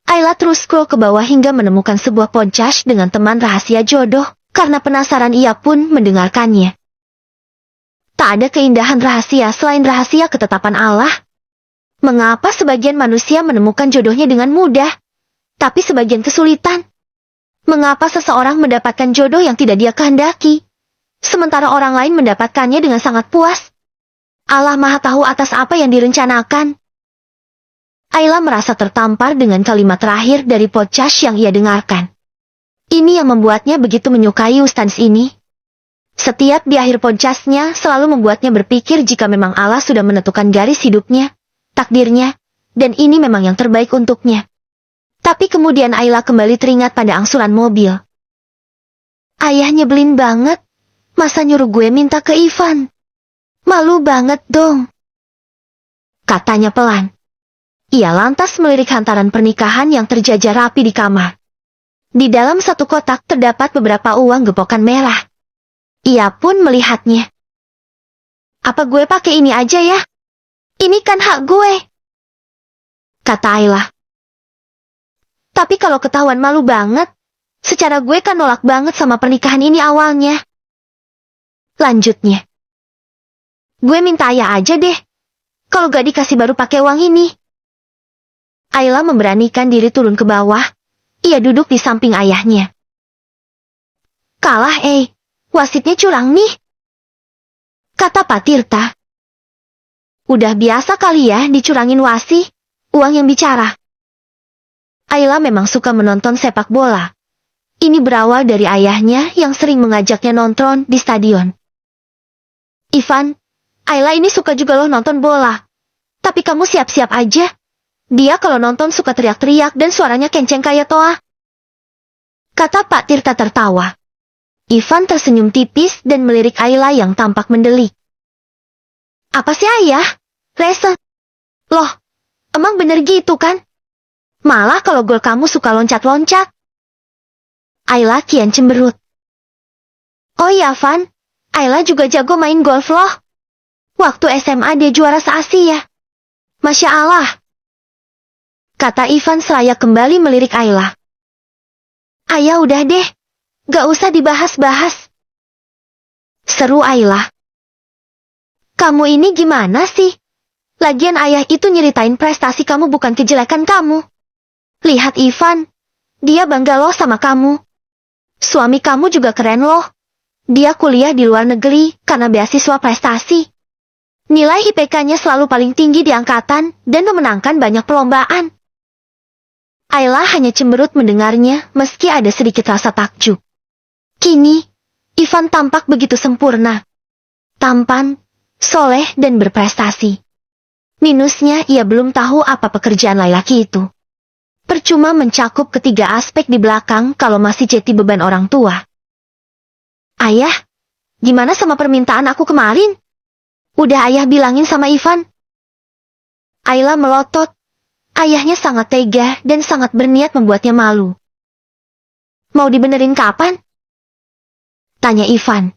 Ayla terus scroll ke bawah hingga menemukan sebuah podcast dengan teman rahasia jodoh. Karena penasaran ia pun mendengarkannya. Tak ada keindahan rahasia selain rahasia ketetapan Allah. Mengapa sebagian manusia menemukan jodohnya dengan mudah, tapi sebagian kesulitan? Mengapa seseorang mendapatkan jodoh yang tidak dia kehendaki, sementara orang lain mendapatkannya dengan sangat puas? Allah Maha Tahu atas apa yang direncanakan. Ayla merasa tertampar dengan kalimat terakhir dari podcast yang ia dengarkan. Ini yang membuatnya begitu menyukai Ustaz ini. Setiap di akhir podcastnya selalu membuatnya berpikir jika memang Allah sudah menentukan garis hidupnya, takdirnya, dan ini memang yang terbaik untuknya. Tapi kemudian Ayla kembali teringat pada angsuran mobil. Ayah nyebelin banget, masa nyuruh gue minta ke Ivan? Malu banget dong, katanya pelan. Ia lantas melirik hantaran pernikahan yang terjajar rapi di kamar. Di dalam satu kotak terdapat beberapa uang gepokan merah. Ia pun melihatnya. Apa gue pakai ini aja ya? Ini kan hak gue, kata Ayla. Tapi kalau ketahuan malu banget. Secara gue kan nolak banget sama pernikahan ini awalnya. Lanjutnya. Gue minta ayah aja deh. Kalau gak dikasih baru pakai uang ini. Ayla memberanikan diri turun ke bawah. Ia duduk di samping ayahnya. Kalah wasitnya curang nih, kata Pak Tirta. Udah biasa kali ya dicurangin wasi, uang yang bicara. Ayla memang suka menonton sepak bola. Ini berawal dari ayahnya yang sering mengajaknya nonton di stadion. Ivan, Ayla ini suka juga loh nonton bola. Tapi kamu siap-siap aja. Dia kalau nonton suka teriak-teriak dan suaranya kenceng kayak toa, kata Pak Tirta tertawa. Ivan tersenyum tipis dan melirik Ayla yang tampak mendelik. Apa sih ayah? Rese. Loh, emang bener gitu kan? Malah kalau gol kamu suka loncat-loncat. Ayla kian cemberut. Oh iya Van, Ayla juga jago main golf loh. Waktu SMA dia juara se-Asia. Masya Allah, kata Ivan seraya kembali melirik Ayla. Ayah udah deh, gak usah dibahas-bahas, seru Ayla. Kamu ini gimana sih? Lagian ayah itu nyeritain prestasi kamu bukan kejelekan kamu. Lihat Ivan, dia bangga loh sama kamu. Suami kamu juga keren loh. Dia kuliah di luar negeri karena beasiswa prestasi. Nilai IPK-nya selalu paling tinggi di angkatan dan memenangkan banyak perlombaan. Ayla hanya cemberut mendengarnya meski ada sedikit rasa takjub. Kini, Ivan tampak begitu sempurna. Tampan, soleh dan berprestasi. Minusnya ia belum tahu apa pekerjaan laki-laki itu. Percuma mencakup ketiga aspek di belakang kalau masih jadi beban orang tua. Ayah, gimana sama permintaan aku kemarin? Udah ayah bilangin sama Ivan? Ayla melotot. Ayahnya sangat tega dan sangat berniat membuatnya malu. Mau dibenerin kapan? Tanya Ivan.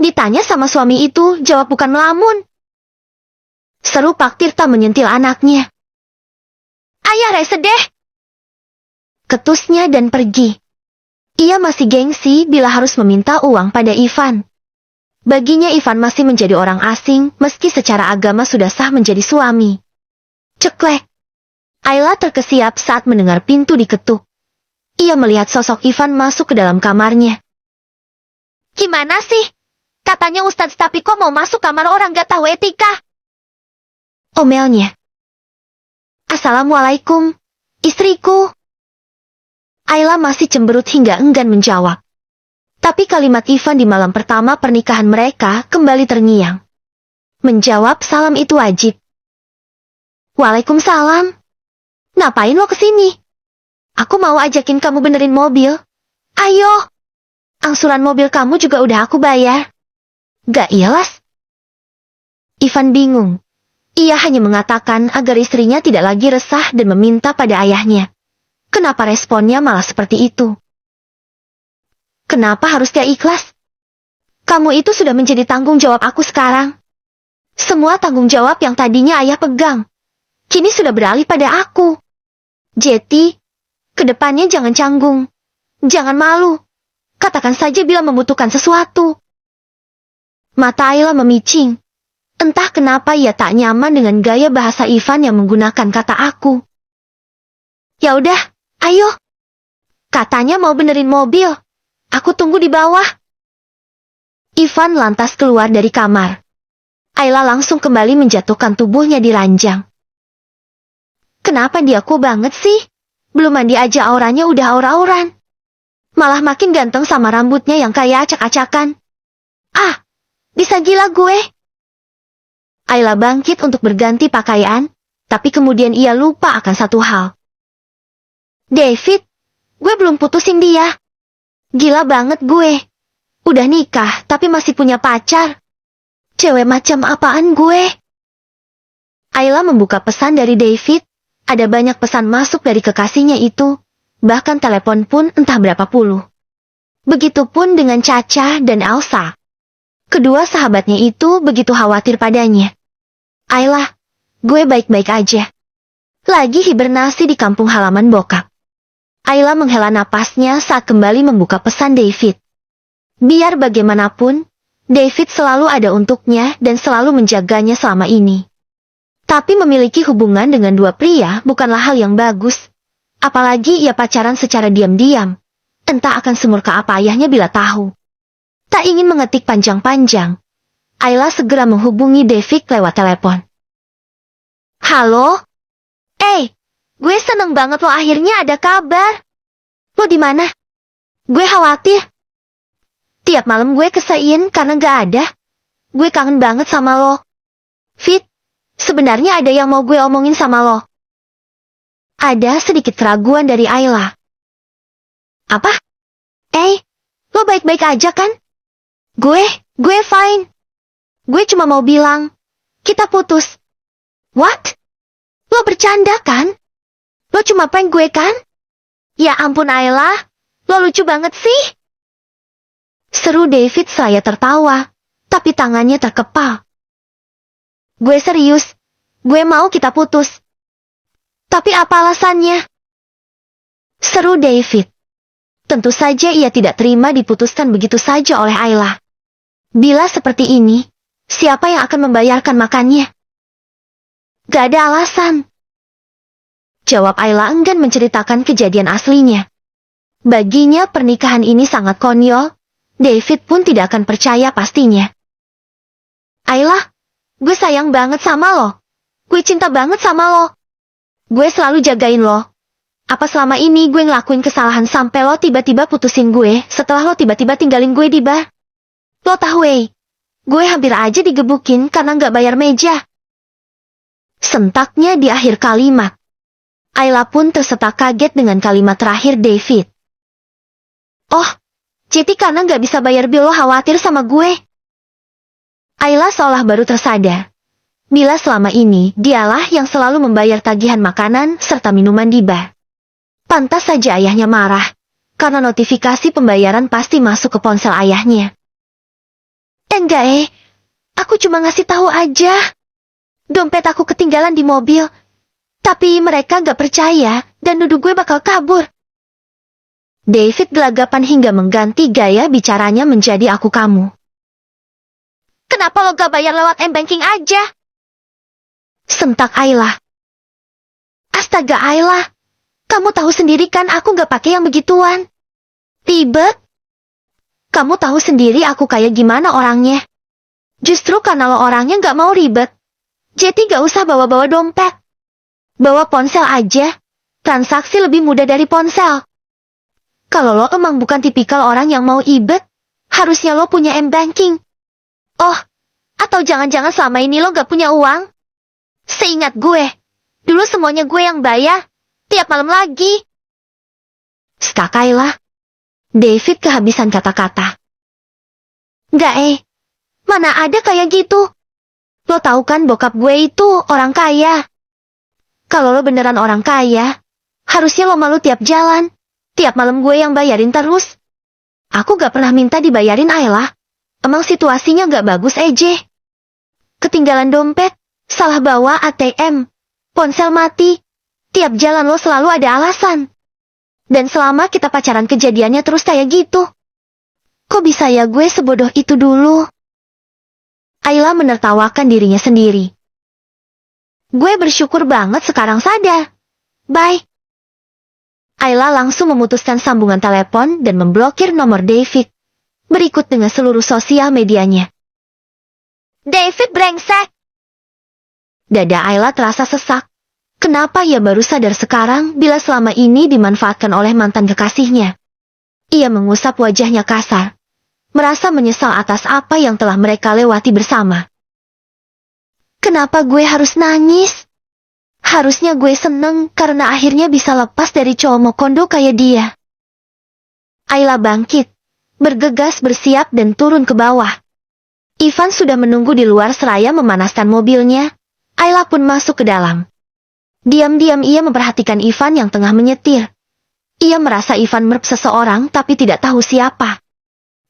Ditanya sama suami itu, jawab bukan melamun. Seru Pak Tirta menyentil anaknya. Ayah rese deh, ketusnya dan pergi. Ia masih gengsi bila harus meminta uang pada Ivan. Baginya Ivan masih menjadi orang asing meski secara agama sudah sah menjadi suami. Ceklek. Ayla terkesiap saat mendengar pintu diketuk. Ia melihat sosok Ivan masuk ke dalam kamarnya. Gimana sih? Katanya Ustadz tapi kok mau masuk kamar orang gak tahu etika? Omelnya. Assalamualaikum, istriku. Ayla masih cemberut hingga enggan menjawab. Tapi kalimat Ivan di malam pertama pernikahan mereka kembali terngiang. Menjawab salam itu wajib. Waalaikumsalam. Ngapain lo kesini? Aku mau ajakin kamu benerin mobil. Ayo. Angsuran mobil kamu juga udah aku bayar. Gak ikhlas? Ivan bingung. Ia hanya mengatakan agar istrinya tidak lagi resah dan meminta pada ayahnya. Kenapa responnya malah seperti itu? Kenapa harus dia ikhlas? Kamu itu sudah menjadi tanggung jawab aku sekarang. Semua tanggung jawab yang tadinya ayah pegang, kini sudah beralih pada aku. Jadi, kedepannya jangan canggung. Jangan malu. Katakan saja bila membutuhkan sesuatu. Mata Ayla memicing. Entah kenapa ia tak nyaman dengan gaya bahasa Ivan yang menggunakan kata aku. Ya udah, ayo. Katanya mau benerin mobil. Aku tunggu di bawah. Ivan lantas keluar dari kamar. Ayla langsung kembali menjatuhkan tubuhnya di ranjang. Kenapa dia kok banget sih? Belum mandi aja auranya udah aura-auran. Malah makin ganteng sama rambutnya yang kayak acak-acakan. Ah, bisa gila gue. Ayla bangkit untuk berganti pakaian, tapi kemudian ia lupa akan satu hal. David, gue belum putusin dia. Gila banget gue. Udah nikah, tapi masih punya pacar. Cewek macam apaan gue? Ayla membuka pesan dari David. Ada banyak pesan masuk dari kekasihnya itu. Bahkan telepon pun entah berapa puluh. Begitupun dengan Caca dan Elsa. Kedua sahabatnya itu begitu khawatir padanya. Ayla, gue baik-baik aja. Lagi hibernasi di kampung halaman bokap. Ayla menghela napasnya saat kembali membuka pesan David. Biar bagaimanapun, David selalu ada untuknya dan selalu menjaganya selama ini. Tapi memiliki hubungan dengan dua pria bukanlah hal yang bagus. Apalagi ia pacaran secara diam-diam. Entah akan semurka apa ayahnya bila tahu. Tak ingin mengetik panjang-panjang. Ayla segera menghubungi David lewat telepon. Halo? Gue seneng banget lo akhirnya ada kabar. Lo di mana? Gue khawatir. Tiap malam gue kesein karena gak ada. Gue kangen banget sama lo. Fit, sebenarnya ada yang mau gue omongin sama lo. Ada sedikit keraguan dari Ayla. Apa? Lo baik-baik aja kan? Gue fine. Gue cuma mau bilang, kita putus. What? Lo bercanda kan? Lo cuma prank gue kan? Ya ampun Ayla, lo lucu banget sih. Seru David saya tertawa, tapi tangannya terkepal. Gue serius, gue mau kita putus. Tapi apa alasannya? Seru David. Tentu saja ia tidak terima diputuskan begitu saja oleh Ayla. Bila seperti ini, siapa yang akan membayarkan makannya? Gak ada alasan. Jawab Ayla enggan menceritakan kejadian aslinya. Baginya pernikahan ini sangat konyol, David pun tidak akan percaya pastinya. Ayla, gue sayang banget sama lo. Gue cinta banget sama lo. Gue selalu jagain lo. Apa selama ini gue ngelakuin kesalahan sampai lo tiba-tiba putusin gue setelah lo tiba-tiba tinggalin gue di bar? Lo tahu gue hampir aja digebukin karena gak bayar meja. Sentaknya di akhir kalimat. Ayla pun tersetak kaget dengan kalimat terakhir David. Oh, jadi karena gak bisa bayar bil lo khawatir sama gue? Ayla seolah baru tersadar. Bila selama ini dialah yang selalu membayar tagihan makanan serta minuman di bar. Pantas saja ayahnya marah, karena notifikasi pembayaran pasti masuk ke ponsel ayahnya. Enggak aku cuma ngasih tahu aja. Dompet aku ketinggalan di mobil, tapi mereka gak percaya dan nuduh gue bakal kabur. David gelagapan hingga mengganti gaya bicaranya menjadi aku kamu. Kenapa lo gak bayar lewat m-banking aja? Sentak Ayla. Astaga Ayla, kamu tahu sendiri kan aku gak pakai yang begituan. Ribet. Kamu tahu sendiri aku kayak gimana orangnya. Justru karena lo orangnya gak mau ribet, jadi gak usah bawa-bawa dompet. Bawa ponsel aja. Transaksi lebih mudah dari ponsel. Kalau lo emang bukan tipikal orang yang mau ibet, harusnya lo punya m-banking. Oh, atau jangan-jangan selama ini lo gak punya uang? Seingat gue, dulu semuanya gue yang bayar, tiap malam lagi. Skak Ayla. David kehabisan kata-kata. Gak mana ada kayak gitu. Lo tahu kan bokap gue itu orang kaya. Kalau lo beneran orang kaya, harusnya lo malu tiap jalan. Tiap malam gue yang bayarin terus. Aku gak pernah minta dibayarin Ayla. Emang situasinya gak bagus aja. Ketinggalan dompet, salah bawa ATM, ponsel mati. Tiap jalan lo selalu ada alasan. Dan selama kita pacaran kejadiannya terus kayak gitu. Kok bisa ya gue sebodoh itu dulu? Ayla menertawakan dirinya sendiri. Gue bersyukur banget sekarang sadar. Bye. Ayla langsung memutuskan sambungan telepon dan memblokir nomor David. Berikut dengan seluruh sosial medianya. David brengsek. Dada Ayla terasa sesak. Kenapa ia baru sadar sekarang bila selama ini dimanfaatkan oleh mantan kekasihnya? Ia mengusap wajahnya kasar. Merasa menyesal atas apa yang telah mereka lewati bersama. Kenapa gue harus nangis? Harusnya gue seneng karena akhirnya bisa lepas dari cowok mokondo kayak dia. Ayla bangkit, bergegas bersiap dan turun ke bawah. Ivan sudah menunggu di luar seraya memanaskan mobilnya. Ayla pun masuk ke dalam. Diam-diam ia memperhatikan Ivan yang tengah menyetir. Ia merasa Ivan merp seseorang tapi tidak tahu siapa.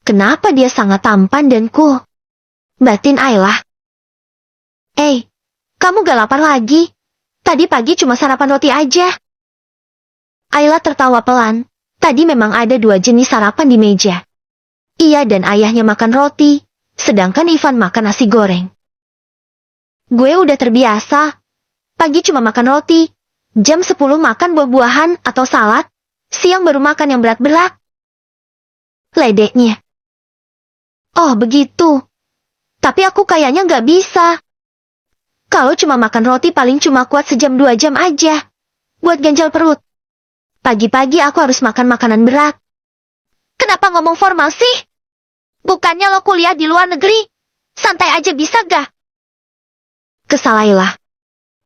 Kenapa dia sangat tampan dan cool? Batin Ayla. Kamu gak lapar lagi? Tadi pagi cuma sarapan roti aja. Ayla tertawa pelan. Tadi memang ada 2 jenis sarapan di meja. Ia dan ayahnya makan roti, sedangkan Ivan makan nasi goreng. Gue udah terbiasa. Pagi cuma makan roti, jam 10 makan buah-buahan atau salad, siang baru makan yang berat-berat. Ledeknya. Oh begitu. Tapi aku kayaknya nggak bisa. Kalau cuma makan roti paling cuma kuat sejam 2 jam aja. Buat ganjal perut. Pagi-pagi aku harus makan makanan berat. Kenapa ngomong formal sih? Bukannya lo kuliah di luar negeri? Santai aja bisa gak? Kesal Ayla.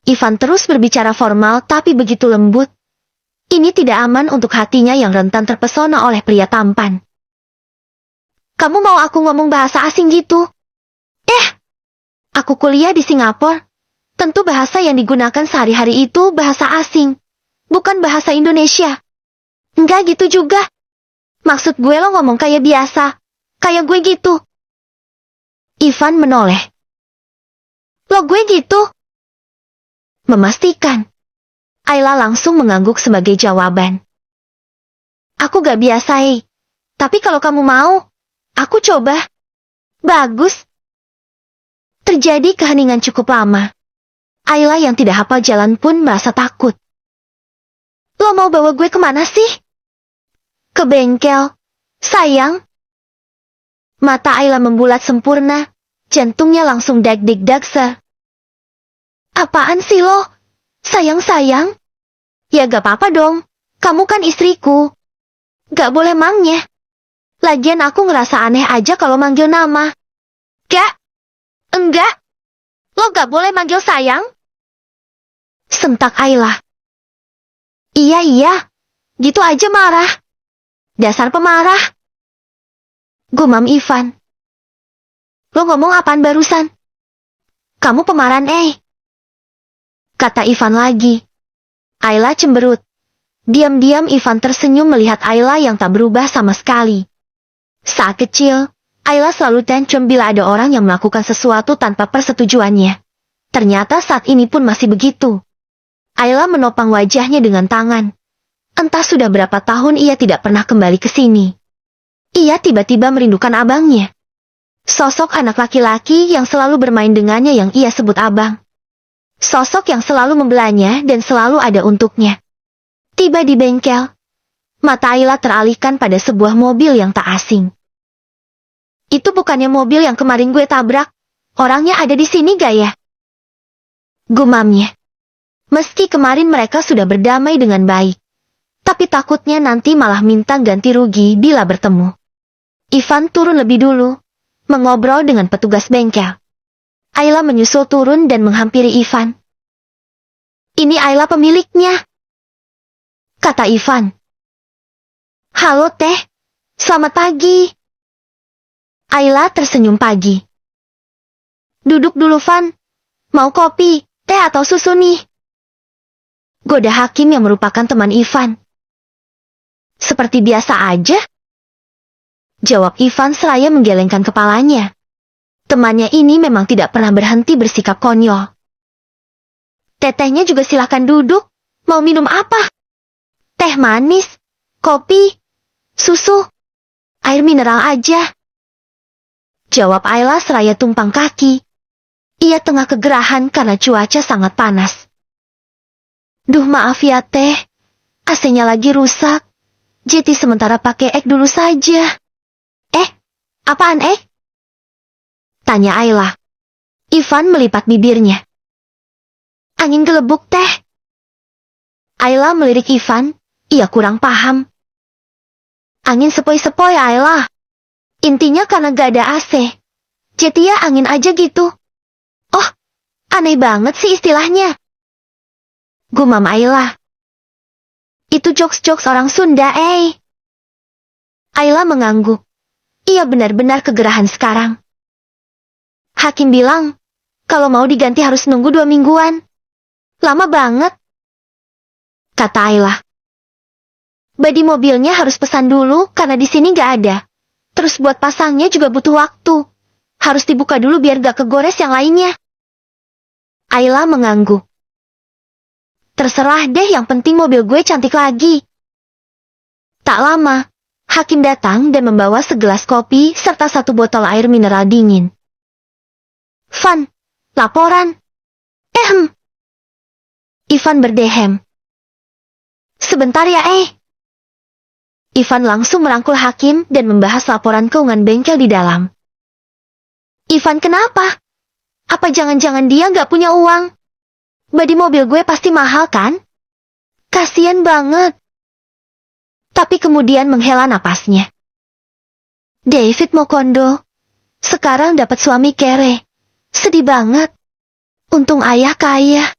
Ivan terus berbicara formal tapi begitu lembut. Ini tidak aman untuk hatinya yang rentan terpesona oleh pria tampan. Kamu mau aku ngomong bahasa asing gitu? Aku kuliah di Singapura. Tentu bahasa yang digunakan sehari-hari itu bahasa asing. Bukan bahasa Indonesia. Enggak gitu juga. Maksud gue lo ngomong kayak biasa. Kayak gue gitu. Ivan menoleh. Lo gue gitu? Memastikan. Ayla langsung mengangguk sebagai jawaban. Aku gak biasa, Tapi kalau kamu mau, aku coba. Bagus. Terjadi keheningan cukup lama. Ayla yang tidak hafal jalan pun merasa takut. Lo mau bawa gue kemana sih? Ke bengkel. Sayang. Mata Ayla membulat sempurna. Jantungnya langsung dag-dig-dagser. Apaan sih lo? Sayang-sayang? Ya gak apa-apa dong. Kamu kan istriku. Gak boleh mangnya. Lagian aku ngerasa aneh aja kalau manggil nama. Gak. Enggak. Lo gak boleh manggil sayang? Sentak Ayla. Iya. Gitu aja marah. Dasar pemarah. Gumam Ivan. Lo ngomong apaan barusan? Kamu pemarahan, Kata Ivan lagi. Ayla cemberut. Diam-diam Ivan tersenyum melihat Ayla yang tak berubah sama sekali. Saat kecil, Ayla selalu tantrum bila ada orang yang melakukan sesuatu tanpa persetujuannya. Ternyata saat ini pun masih begitu. Ayla menopang wajahnya dengan tangan. Entah sudah berapa tahun ia tidak pernah kembali ke sini. Ia tiba-tiba merindukan abangnya. Sosok anak laki-laki yang selalu bermain dengannya yang ia sebut abang. Sosok yang selalu membelanya dan selalu ada untuknya. Tiba di bengkel. Mata Ayla teralihkan pada sebuah mobil yang tak asing. Itu bukannya mobil yang kemarin gue tabrak. Orangnya ada di sini gak ya? Gumamnya. Meski kemarin mereka sudah berdamai dengan baik. Tapi takutnya nanti malah minta ganti rugi bila bertemu. Ivan turun lebih dulu. Mengobrol dengan petugas bengkel. Ayla menyusul turun dan menghampiri Ivan. Ini Ayla pemiliknya. Kata Ivan. Halo teh. Selamat pagi. Ayla tersenyum pagi. Duduk dulu Van. Mau kopi, teh atau susu nih? Goda Hakim yang merupakan teman Ivan. Seperti biasa aja. Jawab Ivan seraya menggelengkan kepalanya. Temannya ini memang tidak pernah berhenti bersikap konyol. Tetehnya juga silakan duduk. Mau minum apa? Teh manis, Kopi, susu, air mineral aja. Jawab Ayla seraya tumpang kaki. Ia tengah kegerahan karena cuaca sangat panas. Duh maaf ya teh, AC-nya lagi rusak. Jadi sementara pakai ek dulu saja. Apaan ek? Tanya Ayla. Ivan melipat bibirnya. Angin gelebuk teh. Ayla melirik Ivan, ia kurang paham. Angin sepoi-sepoi Ayla. Intinya karena gak ada AC. Jadi ya angin aja gitu. Oh, aneh banget sih istilahnya. Gumam Ayla. Itu jokes-jokes orang Sunda, Ayla mengangguk. Ia benar-benar kegerahan sekarang. Hakim bilang, kalau mau diganti harus nunggu 2 mingguan. Lama banget. Kata Ayla. Bodi mobilnya harus pesan dulu karena di sini gak ada. Terus buat pasangnya juga butuh waktu. Harus dibuka dulu biar gak kegores yang lainnya. Ayla mengangguk. Terserah deh, yang penting mobil gue cantik lagi. Tak lama, Hakim datang dan membawa segelas kopi serta 1 botol air mineral dingin. Van, laporan. Ivan berdehem. Sebentar ya, Ivan langsung merangkul Hakim dan membahas laporan keuangan bengkel di dalam. Ivan kenapa? Apa jangan-jangan dia nggak punya uang? Bodi mobil gue pasti mahal kan? Kasian banget. Tapi kemudian menghela napasnya. David Mokondo sekarang dapat suami kere. Sedih banget. Untung ayah kaya.